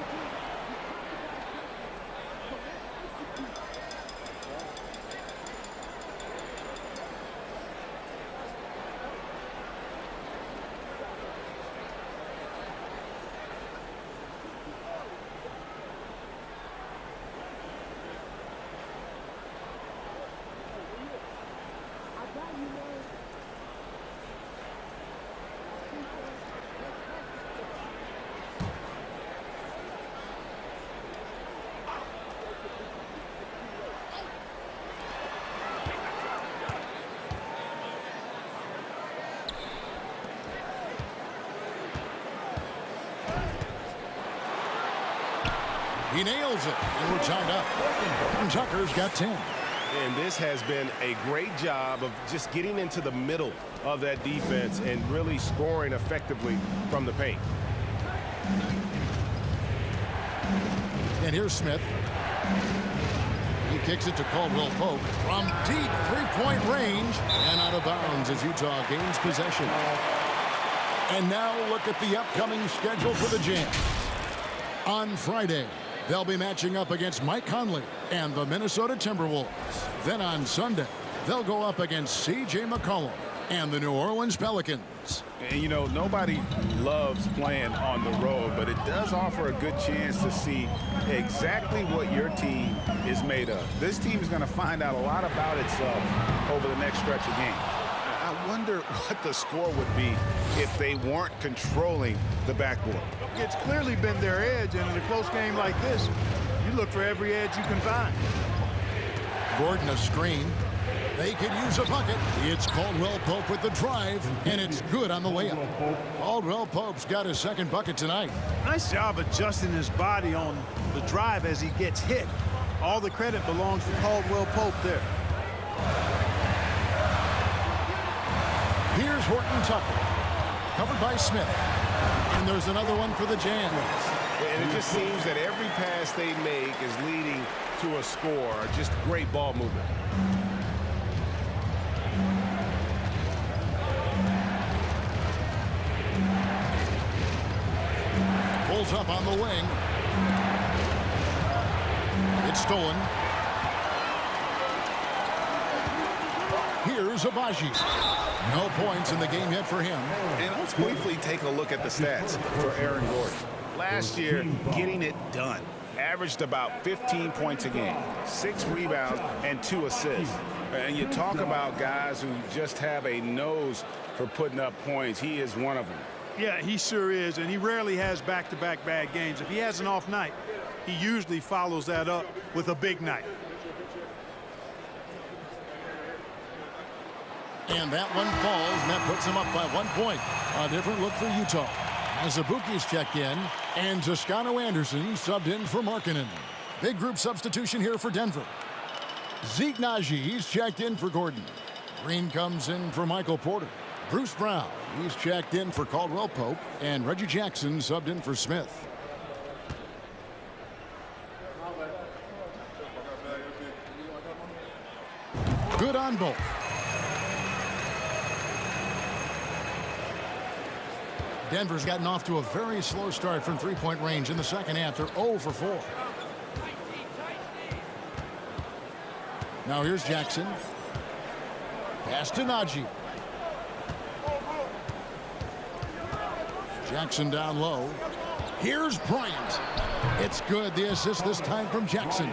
He nails it, and we're tied up. And Tucker's got 10. And this has been a great job of just getting into the middle of that defense and really scoring effectively from the paint. And here's Smith. He kicks it to Caldwell Pope from deep three-point range and out of bounds as Utah gains possession. And now look at the upcoming schedule for the Jazz. On Friday, they'll be matching up against Mike Conley and the Minnesota Timberwolves. Then on Sunday, they'll go up against C.J. McCollum and the New Orleans Pelicans. And, you know, nobody loves playing on the road, but it does offer a good chance to see exactly what your team is made of. This team is going to find out a lot about itself over the next stretch of games. I wonder what the score would be if they weren't controlling the backboard. It's clearly been their edge, and in a close game like this, you look for every edge you can find. Gordon a screen. They could use a bucket. It's Caldwell Pope with the drive, and it's good on the layup. Caldwell Pope's got his second bucket tonight. Nice job adjusting his body on the drive as he gets hit. All the credit belongs to Caldwell Pope there. Here's Horton Tucker, covered by Smith. And there's another one for the Jazz. And it just seems that every pass they make is leading to a score. Just great ball movement. Pulls up on the wing. It's stolen. Here's Abaji. No points in the game yet for him. And let's briefly take a look at the stats for Aaron Gordon. Last year, getting it done. Averaged about 15 points a game, 6 rebounds, and 2 assists. And you talk about guys who just have a nose for putting up points. He is one of them. Yeah, he sure is, and he rarely has back-to-back bad games. If he has an off night, he usually follows that up with a big night. And that one falls, and that puts him up by 1 point. A different look for Utah. As Abuki's checked in, and Toscano Anderson subbed in for Markkanen. Big group substitution here for Denver. Zeke Najee's checked in for Gordon. Green comes in for Michael Porter. Bruce Brown, he's checked in for Caldwell Pope, and Reggie Jackson subbed in for Smith. Good on both. Denver's gotten off to a very slow start from three-point range in the second half. They're 0 for 4. Now here's Jackson. Pass to Najee. Jackson down low. Here's Bryant. It's good. The assist this time from Jackson.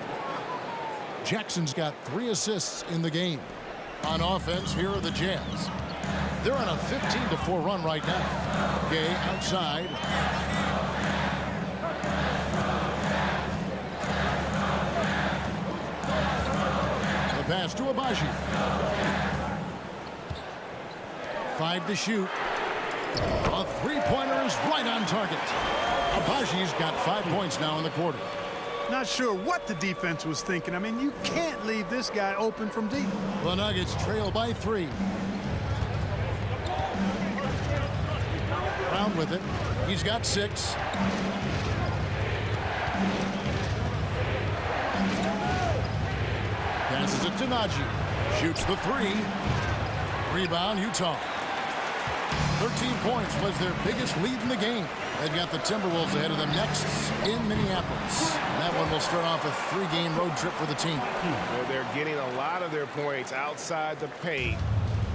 Jackson's got 3 assists in the game. On offense, here are the Jazz. They're on a 15-4 run right now. Gay outside. The pass to Abaji. 5 to shoot. A three-pointer is right on target. Abaji's got 5 points now in the quarter. Not sure what the defense was thinking. I mean, you can't leave this guy open from deep. The Nuggets trail by 3. Brown with it. He's got 6. Passes it to Najee. Shoots the 3. Rebound, Utah. 13 points was their biggest lead in the game. They've got the Timberwolves ahead of them next in Minneapolis. That one will start off a 3-game road trip for the team. Well, they're getting a lot of their points outside the paint.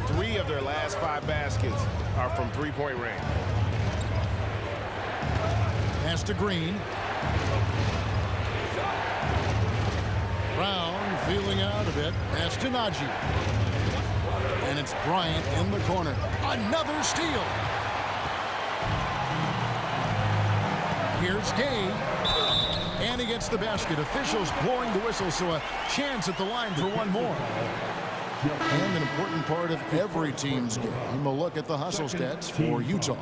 3 of their last 5 baskets are from three-point range. Pass to Green. Brown feeling out a bit. Pass to Najee. And it's Bryant in the corner. Another steal. Here's Gay. And he gets the basket. Officials blowing the whistle, so a chance at the line for one more. And an important part of every team's game. We'll look at the hustle stats for Utah.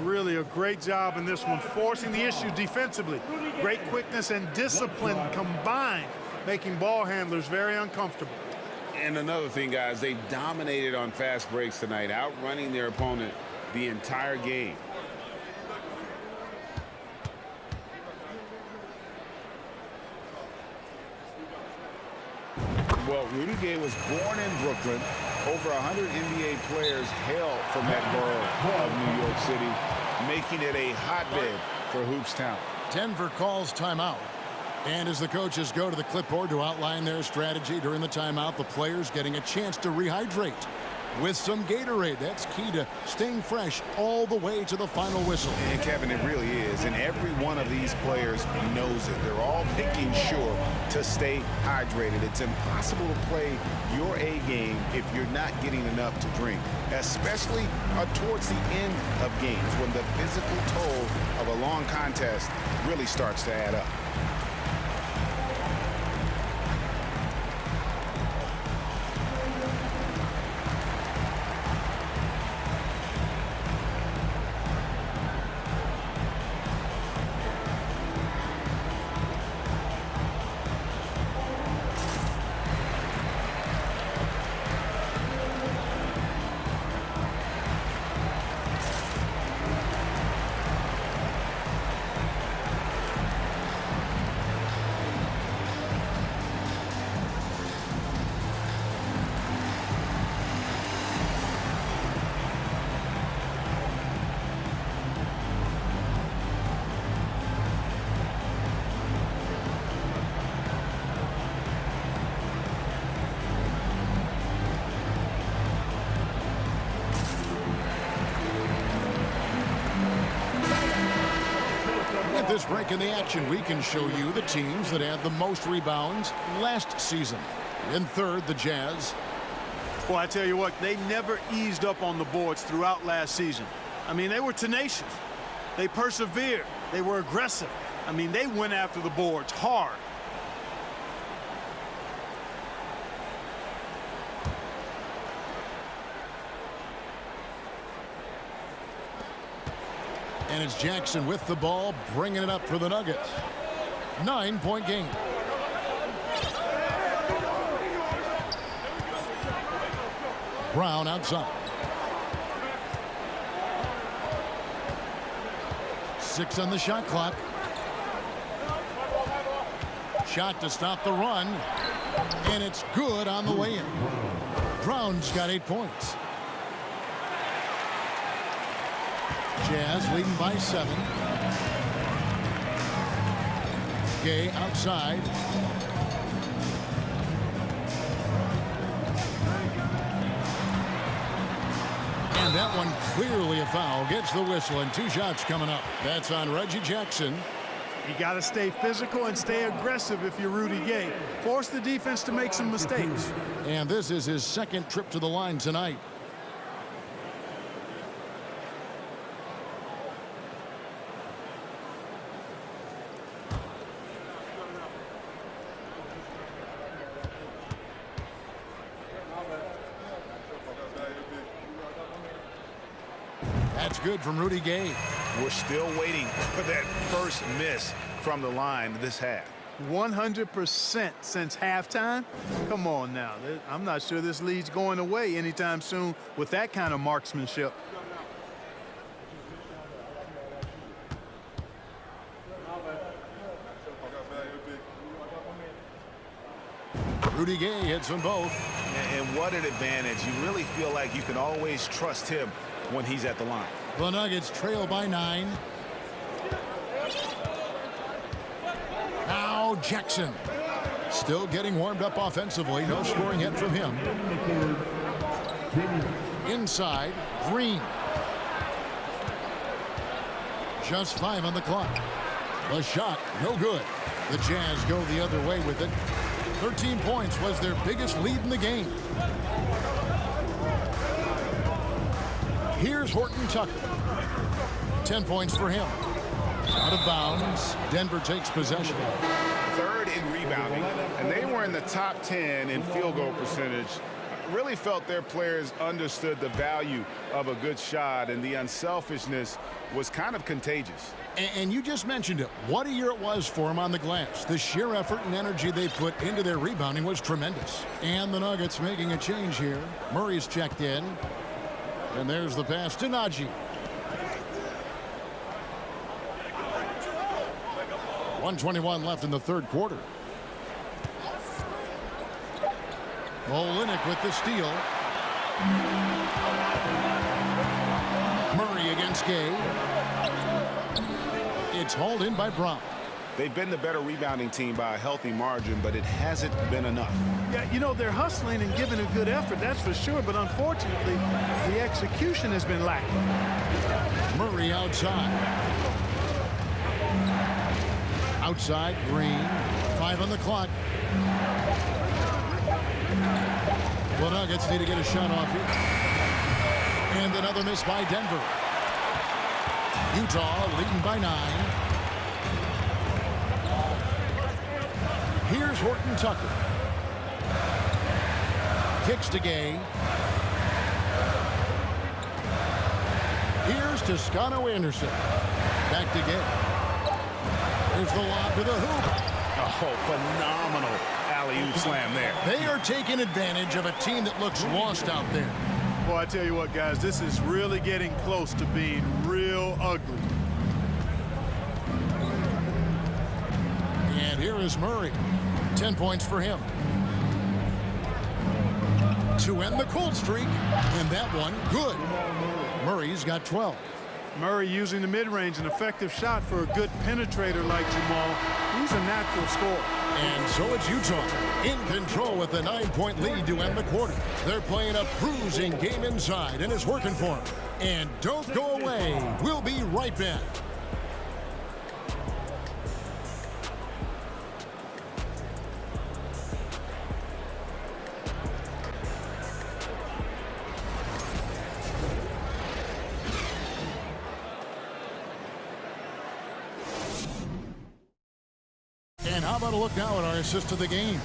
really a great job in this one, forcing the issue defensively. Great quickness and discipline combined, making ball handlers very uncomfortable. And another thing, guys, they've dominated on fast breaks tonight, outrunning their opponent the entire game. Well, Rudy Gay was born in Brooklyn. Over 100 NBA players hail from that borough of New York City, making it a hotbed for hoops talent. Denver calls timeout. And as the coaches go to the clipboard to outline their strategy during the timeout, the players getting a chance to rehydrate with some Gatorade. That's key to staying fresh all the way to the final whistle. And Kevin, it really is. And every one of these players knows it. They're all making sure to stay hydrated. It's impossible to play your A game if you're not getting enough to drink, especially towards the end of games when the physical toll of a long contest really starts to add up. At this break in the action, we can show you the teams that had the most rebounds last season. In third, the Jazz. Well, I tell you what, they never eased up on the boards throughout last season. I mean, they were tenacious. They persevered. They were aggressive. I mean, they went after the boards hard. And it's Jackson with the ball, bringing it up for the Nuggets. 9-point game. Brown outside. 6 on the shot clock. Shot to stop the run. And it's good on the way in. Brown's got 8 points. Jazz leading by 7. Gay outside. And that one clearly a foul. Gets the whistle and 2 shots coming up. That's on Reggie Jackson. You got to stay physical and stay aggressive if you're Rudy Gay. Force the defense to make some mistakes. And this is his second trip to the line tonight. That's good from Rudy Gay. We're still waiting for that first miss from the line this half. 100% since halftime? Come on now. I'm not sure this lead's going away anytime soon with that kind of marksmanship. Rudy Gay hits them both. And what an advantage. You really feel like you can always trust him when he's at the line. The Nuggets trail by 9. Now Jackson still getting warmed up offensively. No scoring hit from him. Inside, Green. Just 5 on the clock. The shot, no good. The Jazz go the other way with it. 13 points was their biggest lead in the game. Here's Horton Tucker. 10 points for him. Out of bounds. Denver takes possession. Third in rebounding, and they were in the top 10 in field goal percentage really felt their players understood the value of a good shot, and the unselfishness was kind of contagious. And you just mentioned it. What a year it was for them on the glass. The sheer effort and energy they put into their rebounding was tremendous. And the Nuggets making a change here. Murray's checked in. And there's the pass to Najee. 1:21 left in the third quarter. Olynyk with the steal. Murray against Gay. It's hauled in by Brown. They've been the better rebounding team by a healthy margin, but it hasn't been enough. Yeah, you know, they're hustling and giving a good effort, that's for sure, but unfortunately, the execution has been lacking. Murray outside. Outside, Green. 5 on the clock. The Nuggets need to get a shot off here. And another miss by Denver. Utah leading by 9. Here's Horton Tucker. Kicks to Gay. Here's Toscano Anderson. Back to Gay. Here's the lob to the hoop. Oh, phenomenal alley-oop slam there. They are taking advantage of a team that looks lost out there. Well, I tell you what, guys, this is really getting close to being real ugly. And here is Murray. 10 points for him. To end the cold streak. And that one, good. Murray's got 12. Murray using the mid-range, an effective shot for a good penetrator like Jamal. He's a natural scorer. And so it's Utah in control with a 9-point lead to end the quarter. They're playing a cruising game inside, and it's working for them. And don't go away. We'll be right back. And how about a look now at our assist of the game?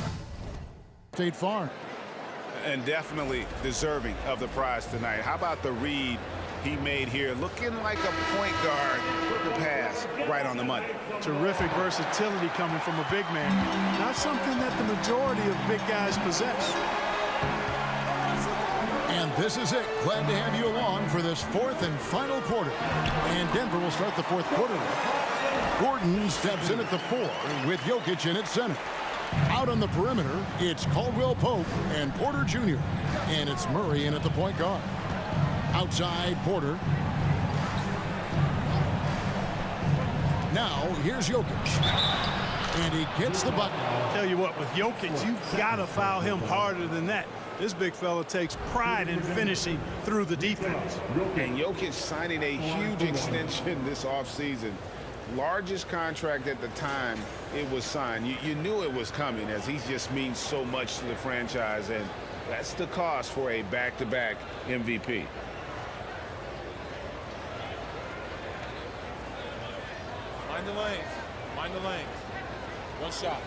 State Farm. And definitely deserving of the prize tonight. How about the read he made here? Looking like a point guard with the pass right on the money. Terrific versatility coming from a big man. Not something that the majority of big guys possess. And this is it. Glad to have you along for this fourth and final quarter. And Denver will start the fourth quarter. Gordon steps in at the 4 with Jokic in at center. Out on the perimeter, it's Caldwell Pope and Porter Jr. And it's Murray in at the point guard. Outside, Porter. Now, here's Jokic. And he gets the bucket. Tell you what, with Jokic, you gotta foul him harder than that. This big fella takes pride in finishing through the defense. And Jokic signing a huge extension this offseason. Largest contract at the time it was signed. You knew it was coming, as he just means so much to the franchise, and that's the cost for a back-to-back MVP. Mind the lanes. Mind the lanes. One shot.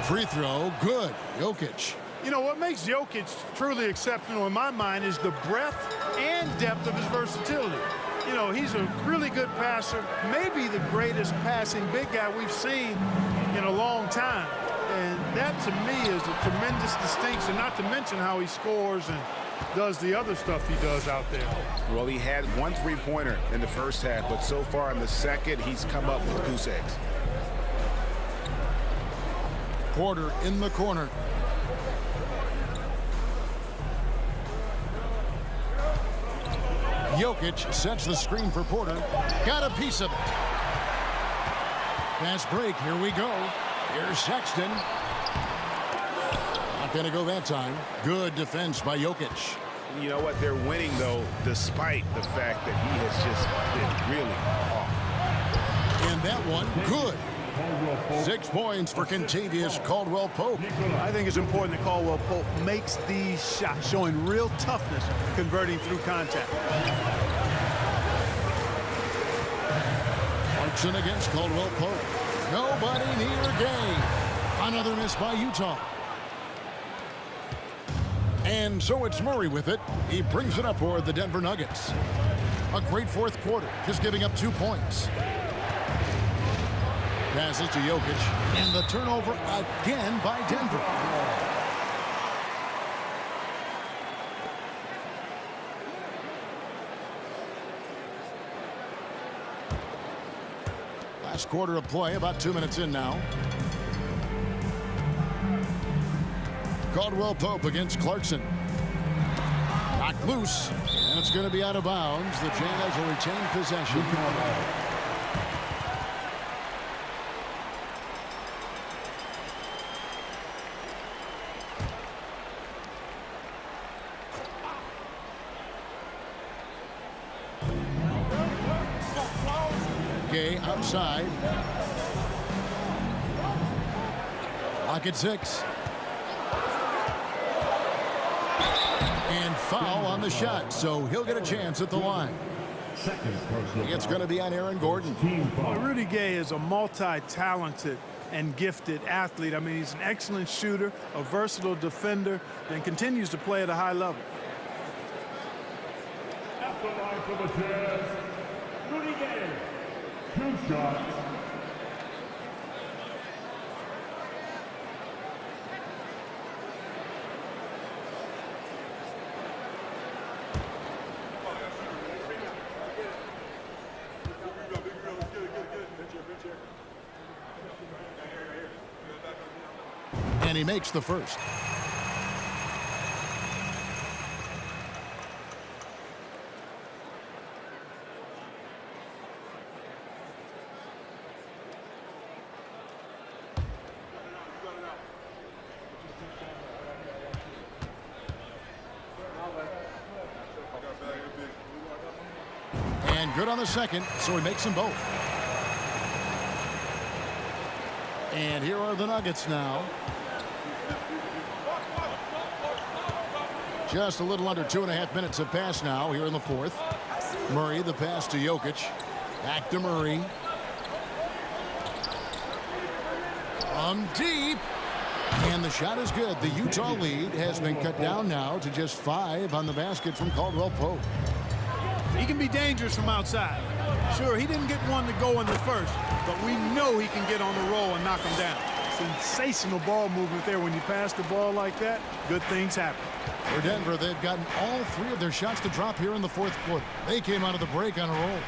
Free throw, good. Jokic. You know, what makes Jokic truly exceptional in my mind is the breadth and depth of his versatility. You know, he's a really good passer, maybe the greatest passing big guy we've seen in a long time. And that, to me, is a tremendous distinction, not to mention how he scores and does the other stuff he does out there. Well, he had 1 3-pointer in the first half, but so far in the second, he's come up with goose eggs. Porter in the corner. Jokic sets the screen for Porter. Got a piece of it. Fast break. Here we go. Here's Sexton. Not going to go that time. Good defense by Jokic. You know what? They're winning, though, despite the fact that he has just been really off. And that one, good. 6 points for Contavious Caldwell Pope. I think it's important that Caldwell Pope makes these shots, showing real toughness, converting through contact. Clarkson against Caldwell Pope. Nobody near Gay. Another miss by Utah. And so it's Murray with it. He brings it up for the Denver Nuggets. A great fourth quarter, just giving up 2 points. Passes to Jokic, and the turnover again by Denver. Last quarter of play, about 2 minutes in now. Caldwell Pope against Clarkson. Knocked loose, and it's going to be out of bounds. The Jazz will retain possession. Gay outside. Lock at 6. And foul on the shot, so he'll get a chance at the line. It's going to be on Aaron Gordon. Well, Rudy Gay is a multi-talented and gifted athlete. I mean, he's an excellent shooter, a versatile defender, and continues to play at a high level. At the line for the Jazz, Rudy Gay. 2 shots. And he makes the first. And good on the second, so he makes them both. And here are the Nuggets now. Just a little under 2.5 minutes have passed now here in the fourth. Murray, the pass to Jokic. Back to Murray. From deep. And the shot is good. The Utah lead has been cut down now to just 5 on the basket from Caldwell Pope. He can be dangerous from outside. Sure, he didn't get one to go in the first, but we know he can get on the roll and knock him down. Sensational ball movement there. When you pass the ball like that, good things happen. For Denver, they've gotten all 3 of their shots to drop here in the fourth quarter. They came out of the break on a roll.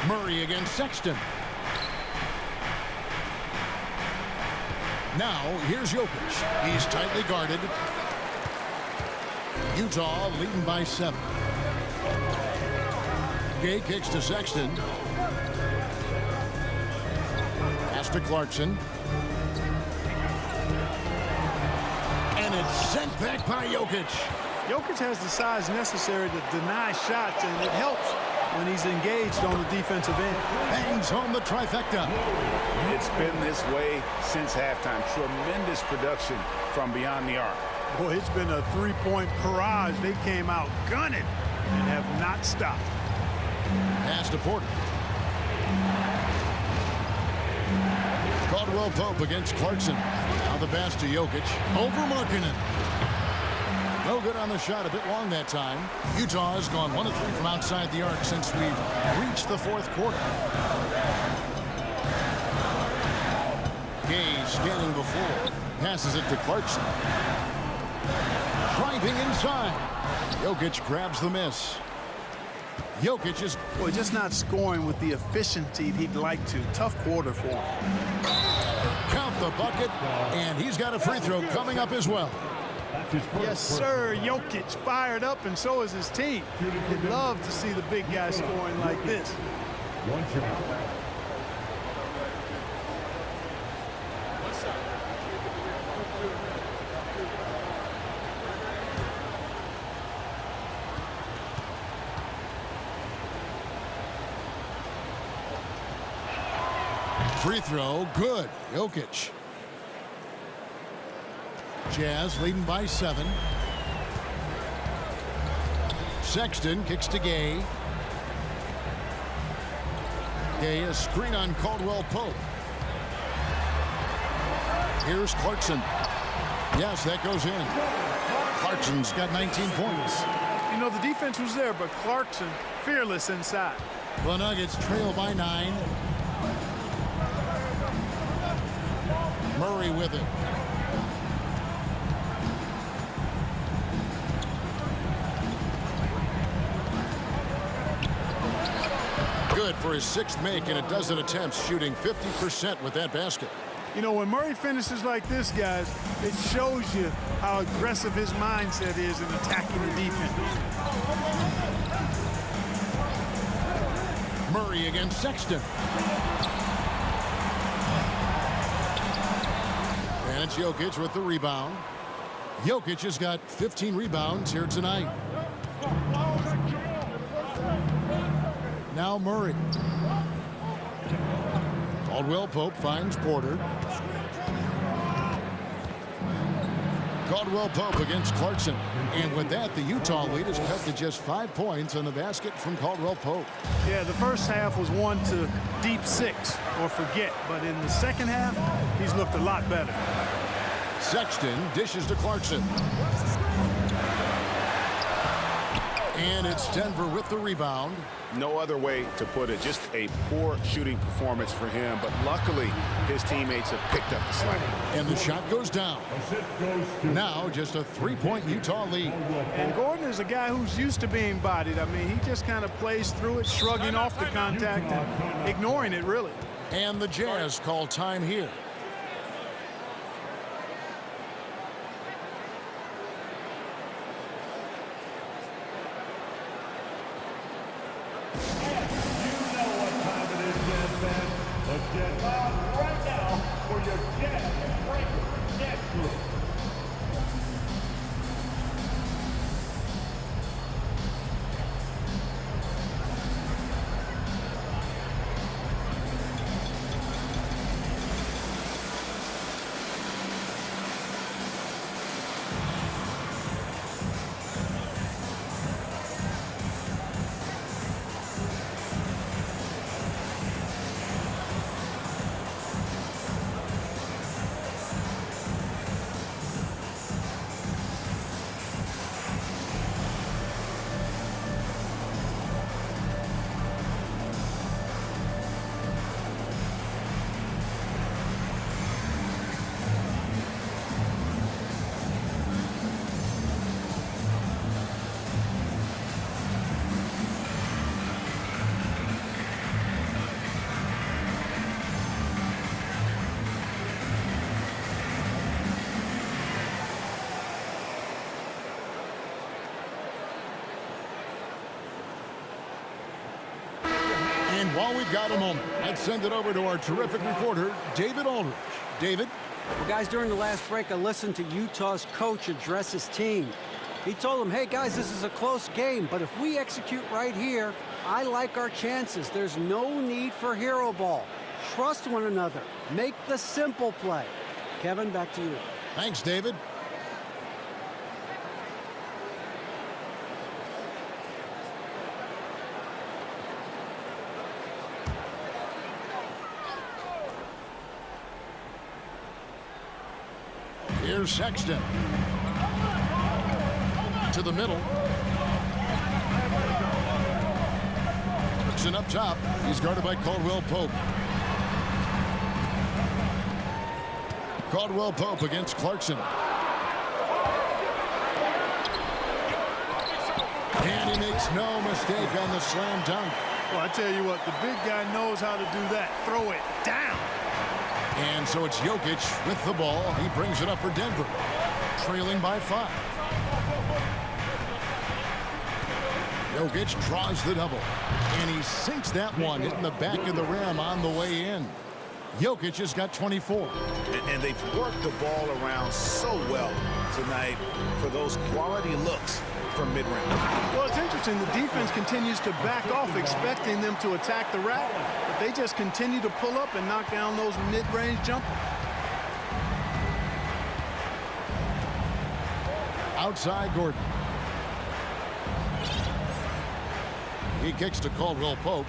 Murray against Sexton. Now, here's Jokic. He's tightly guarded. Utah leading by 7. Gay kicks to Sexton. Pass to Clarkson. And it's sent back by Jokic. Jokic has the size necessary to deny shots, and it helps when he's engaged on the defensive end. Bangs home the trifecta. It's been this way since halftime. Tremendous production from beyond the arc. Boy, it's been a 3-point barrage. They came out gunning and have not stopped. Pass to Porter. Caldwell Pope against Clarkson. Now the pass to Jokic. Over Markkanen. No good on the shot. A bit long that time. Utah has gone 1 of 3 from outside the arc since we've reached the fourth quarter. Gay scanning before. Passes it to Clarkson. Driving inside. Jokic grabs the miss. Jokic is just not scoring with the efficiency he'd like to. Tough quarter for him. Count the bucket, and he's got a free throw coming up as well. Yes, sir. Jokic fired up, and so is his team. They'd love to see the big guy scoring like this. 1 shot. Free throw, good. Jokic. Jazz leading by 7. Sexton kicks to Gay. Okay, a screen on Caldwell Pope. Here's Clarkson. Yes, that goes in. Clarkson's got 19 points. You know, the defense was there, but Clarkson fearless inside. The Nuggets trail by 9. Murray with it. Good for his 6th make in a dozen attempts, shooting 50% with that basket. You know, when Murray finishes like this, guys, it shows you how aggressive his mindset is in attacking the defense. Murray against Sexton. And it's Jokic with the rebound. Jokic has got 15 rebounds here tonight. Now Murray. Caldwell Pope finds Porter. Caldwell Pope against Clarkson. And with that, the Utah lead is cut to just 5 points on the basket from Caldwell Pope. Yeah, the first half was 1 to deep 6 or forget. But in the second half, he's looked a lot better. Sexton dishes to Clarkson. And it's Denver with the rebound. No other way to put it. Just a poor shooting performance for him. But luckily, his teammates have picked up the slack. And the shot goes down. Now just a 3-point Utah lead. And Gordon is a guy who's used to being bodied. I mean, he just kind of plays through it, shrugging off the contact and ignoring it, really. And the Jazz call time here. Let's get loud right now for your Jazz Breaker Dance Group. And while we've got a moment, let's send it over to our terrific reporter, David Aldridge. David? Well, guys, during the last break, I listened to Utah's coach address his team. He told them, hey, guys, this is a close game, but if we execute right here, I like our chances. There's no need for hero ball. Trust one another. Make the simple play. Kevin, back to you. Thanks, David. Here's Sexton. To the middle. Clarkson up top. He's guarded by Caldwell Pope. Caldwell Pope against Clarkson. And he makes no mistake on the slam dunk. Well, I tell you what, the big guy knows how to do that. Throw it down. And so it's Jokic with the ball. He brings it up for Denver, trailing by 5. Jokic draws the double, and he sinks that one, hitting the back of the rim on the way in. Jokic has got 24. And they've worked the ball around so well tonight for those quality looks from mid-range. Well, it's interesting. The defense continues to back off, expecting them to attack the rack, but they just continue to pull up and knock down those mid-range jumpers. Outside Gordon. He kicks to Caldwell Pope.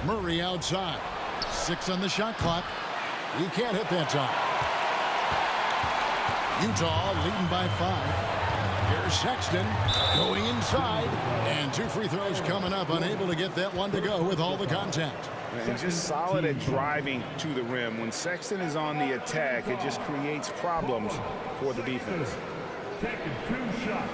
Murray outside. 6 on the shot clock. He can't hit that time. Utah leading by 5. Here's Sexton going inside. And 2 free throws coming up. Unable to get that one to go with all the contact. And just solid at driving to the rim. When Sexton is on the attack, it just creates problems for the defense. Taking 2 shots.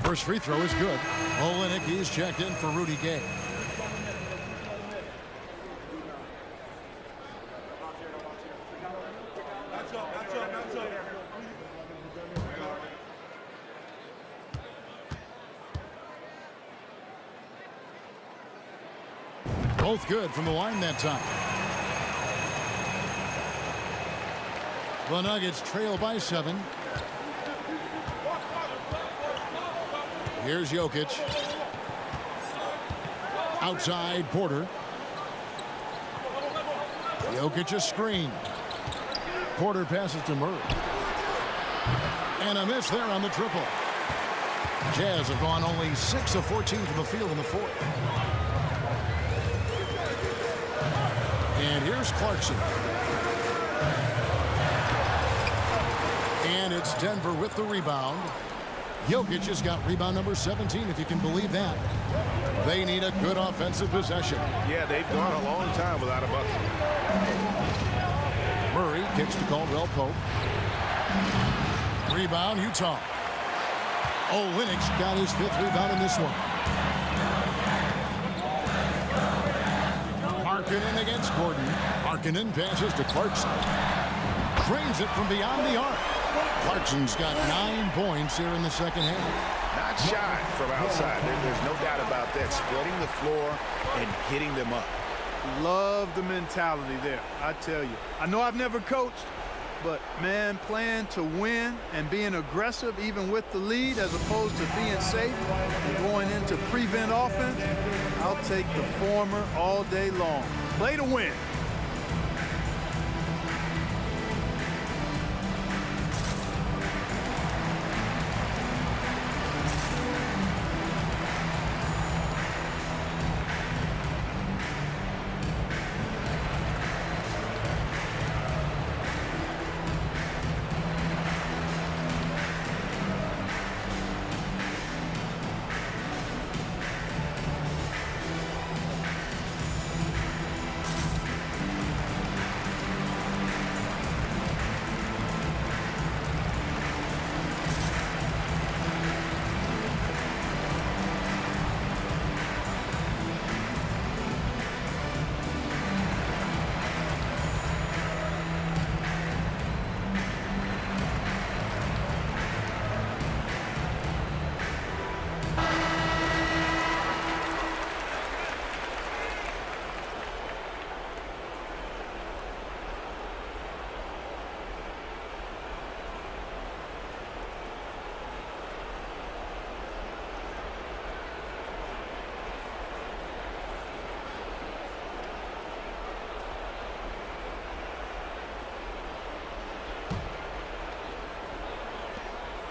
First free throw is good. Olenek, he's checked in for Rudy Gay. Both good from the line that time. The Nuggets trail by 7. Here's Jokic. Outside, Porter. Jokic a screen. Porter passes to Murray. And a miss there on the triple. Jazz have gone only 6 of 14 from the field in the 4th. And here's Clarkson. And it's Denver with the rebound. Jokic has got rebound number 17, if you can believe that. They need a good offensive possession. Yeah, they've gone a long time without a bucket. Murray kicks to Caldwell Pope. Rebound, Utah. Olynyk's got his 5th rebound in this one. Markkanen against Gordon. Markkanen passes to Clarkson. Drains it from beyond the arc. Clarkson's got 9 points here in the second half. Not shy from outside. There's no doubt about that. Spreading the floor and getting them up. Love the mentality there, I tell you. I know I've never coached, but, man, playing to win and being aggressive even with the lead as opposed to being safe and going into prevent offense, I'll take the former all day long. Play to win.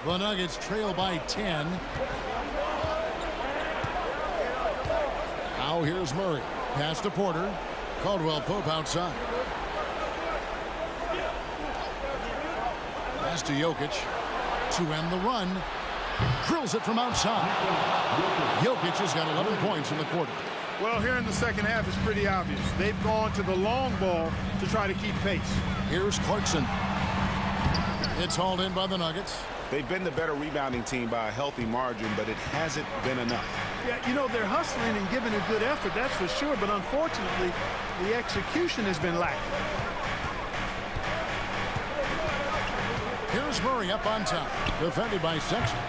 The Nuggets trail by 10. Now here's Murray. Pass to Porter. Caldwell Pope outside. Pass to Jokic. To end the run. Drills it from outside. Jokic has got 11 points in the quarter. Well, here in the second half, it's pretty obvious. They've gone to the long ball to try to keep pace. Here's Clarkson. It's hauled in by the Nuggets. They've been the better rebounding team by a healthy margin, but it hasn't been enough. Yeah, you know, they're hustling and giving a good effort, that's for sure, but unfortunately, the execution has been lacking. Here's Murray up on top. Defended by Sexton.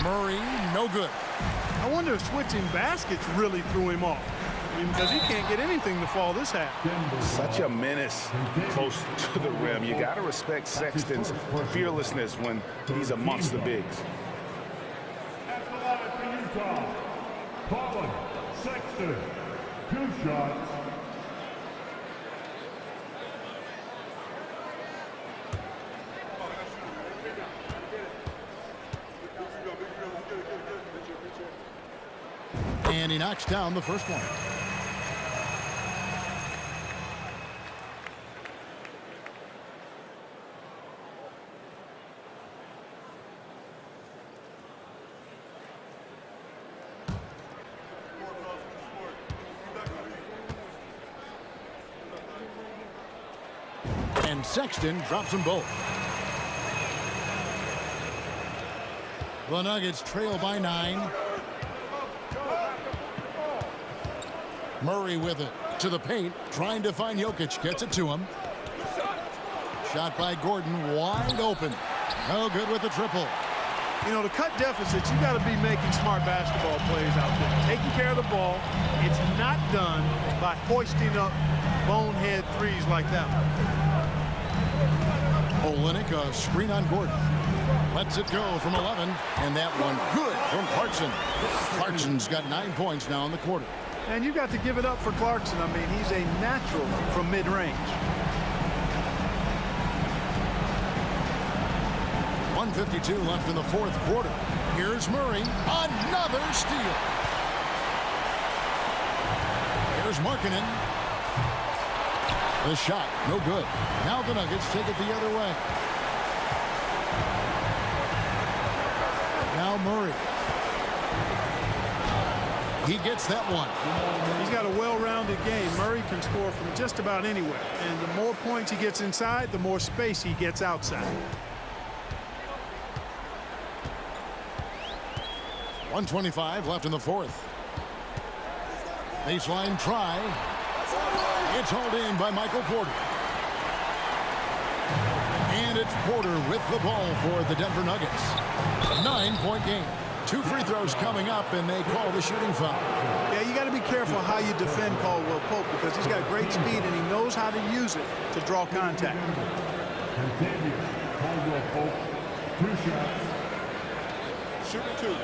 Murray, no good. I wonder if switching baskets really threw him off. I mean, because he can't get anything to fall this half. Such a menace close to the rim. You got to respect Sexton's fearlessness when he's amongst the bigs. At the line for Utah, Colin Sexton, 2 shots. And he knocks down the first one. And Sexton drops them both. The Nuggets trail by 9. Murray with it to the paint, trying to find Jokic. Gets it to him. Shot by Gordon, wide open. No good with the triple. You know, to cut deficits, you got to be making smart basketball plays out there. Taking care of the ball. It's not done by hoisting up bonehead threes like that one. Olynyk, a screen on Gordon. Lets it go from 11, and that one good from Clarkson. Clarkson's got 9 points now in the quarter. And you got to give it up for Clarkson. I mean, he's a natural from mid-range. 1:52 left in the fourth quarter. Here's Murray. Another steal. Here's Markkanen. The shot, no good. Now the Nuggets take it the other way. Now Murray. He gets that one. He's got a well-rounded game. Murray can score from just about anywhere. And the more points he gets inside, the more space he gets outside. 1:25 left in the fourth. Baseline try. It's hauled in by Michael Porter. And it's Porter with the ball for the Denver Nuggets. 9-point game. 2 free throws coming up, and they call the shooting foul. Yeah, you got to be careful how you defend Caldwell Pope because he's got great speed and he knows how to use it to draw contact. Continue. Caldwell Pope, 2 shots. Shooting 2.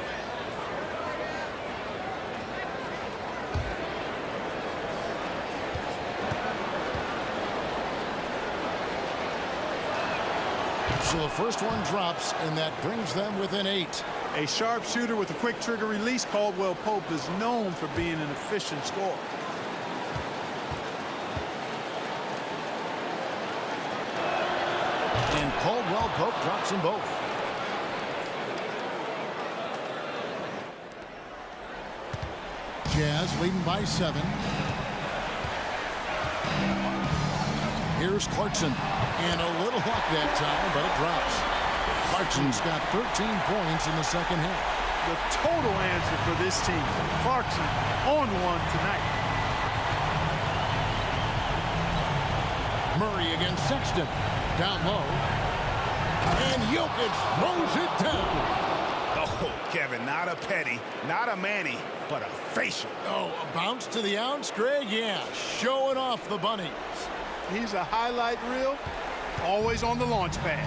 So the first one drops, and that brings them within 8. A sharp shooter with a quick trigger release. Caldwell Pope is known for being an efficient scorer. And Caldwell Pope drops them both. Jazz leading by 7. Here's Clarkson. And a little luck that time, but it drops. Clarkson's got 13 points in the second half. The total answer for this team. Clarkson on one tonight. Murray against Sexton. Down low. And Jokic throws it down. Oh, Kevin, not a petty, not a Manny, but a facial. Oh, a bounce to the ounce, Greg? Yeah, showing off the bunnies. He's a highlight reel, always on the launch pad.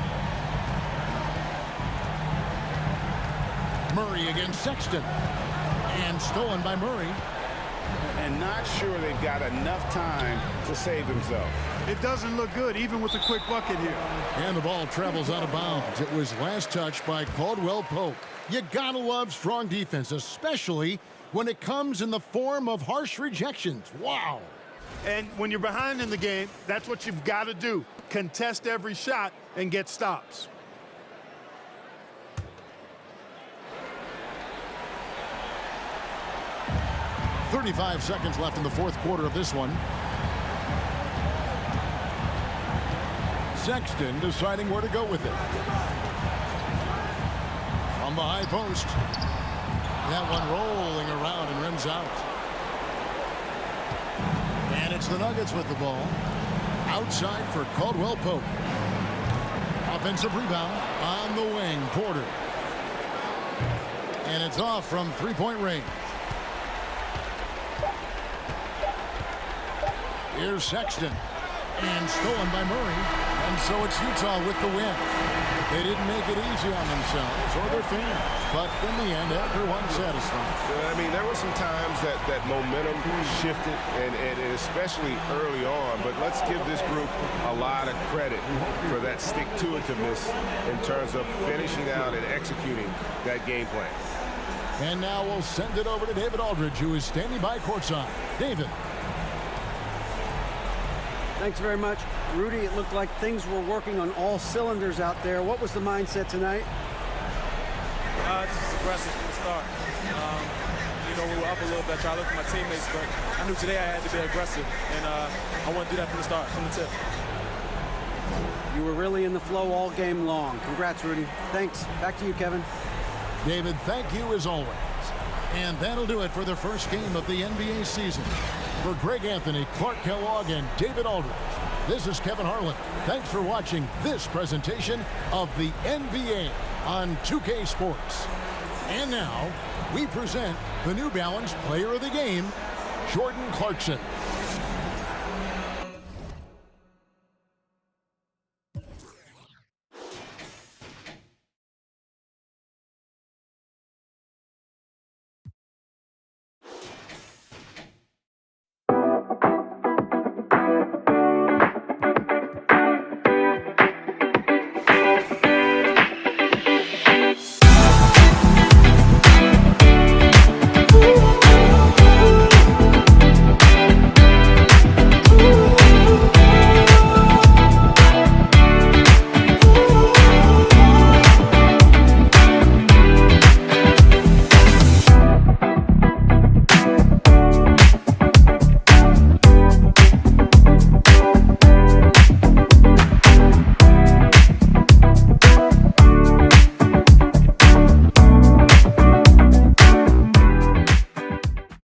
Murray against Sexton. And stolen by Murray. And not sure they've got enough time to save himself. It doesn't look good, even with the quick bucket here. And the ball travels out of bounds. It was last touched by Caldwell Pope. You gotta love strong defense, especially when it comes in the form of harsh rejections. Wow. And when you're behind in the game, that's what you've got to do. Contest every shot and get stops. .35 seconds left in the fourth quarter of this one. Sexton deciding where to go with it. From the high post. That one rolling around and rims out. And it's the Nuggets with the ball. Outside for Caldwell Pope. Offensive rebound on the wing. Porter. And it's off from three-point range. Here's Sexton. And stolen by Murray. And so it's Utah with the win. They didn't make it easy on themselves or their fans. But in the end, everyone's satisfied. I mean, there were some times that momentum shifted, and especially early on. But let's give this group a lot of credit for that stick-to-itiveness in terms of finishing out and executing that game plan. And now we'll send it over to David Aldridge, who is standing by courtside. David. Thanks very much. Rudy, it looked like things were working on all cylinders out there. What was the mindset tonight? Just aggressive from the start. You know, we were up a little bit, trying to look for my teammates, but I knew today I had to be aggressive, and I want to do that from the start, from the tip. You were really in the flow all game long. Congrats, Rudy. Thanks. Back to you, Kevin. David, thank you as always. And that'll do it for the first game of the NBA season. For Greg Anthony, Clark Kellogg, and David Aldridge, this is Kevin Harlan. Thanks for watching this presentation of the NBA on 2K Sports. And now, we present the New Balance Player of the Game, Jordan Clarkson.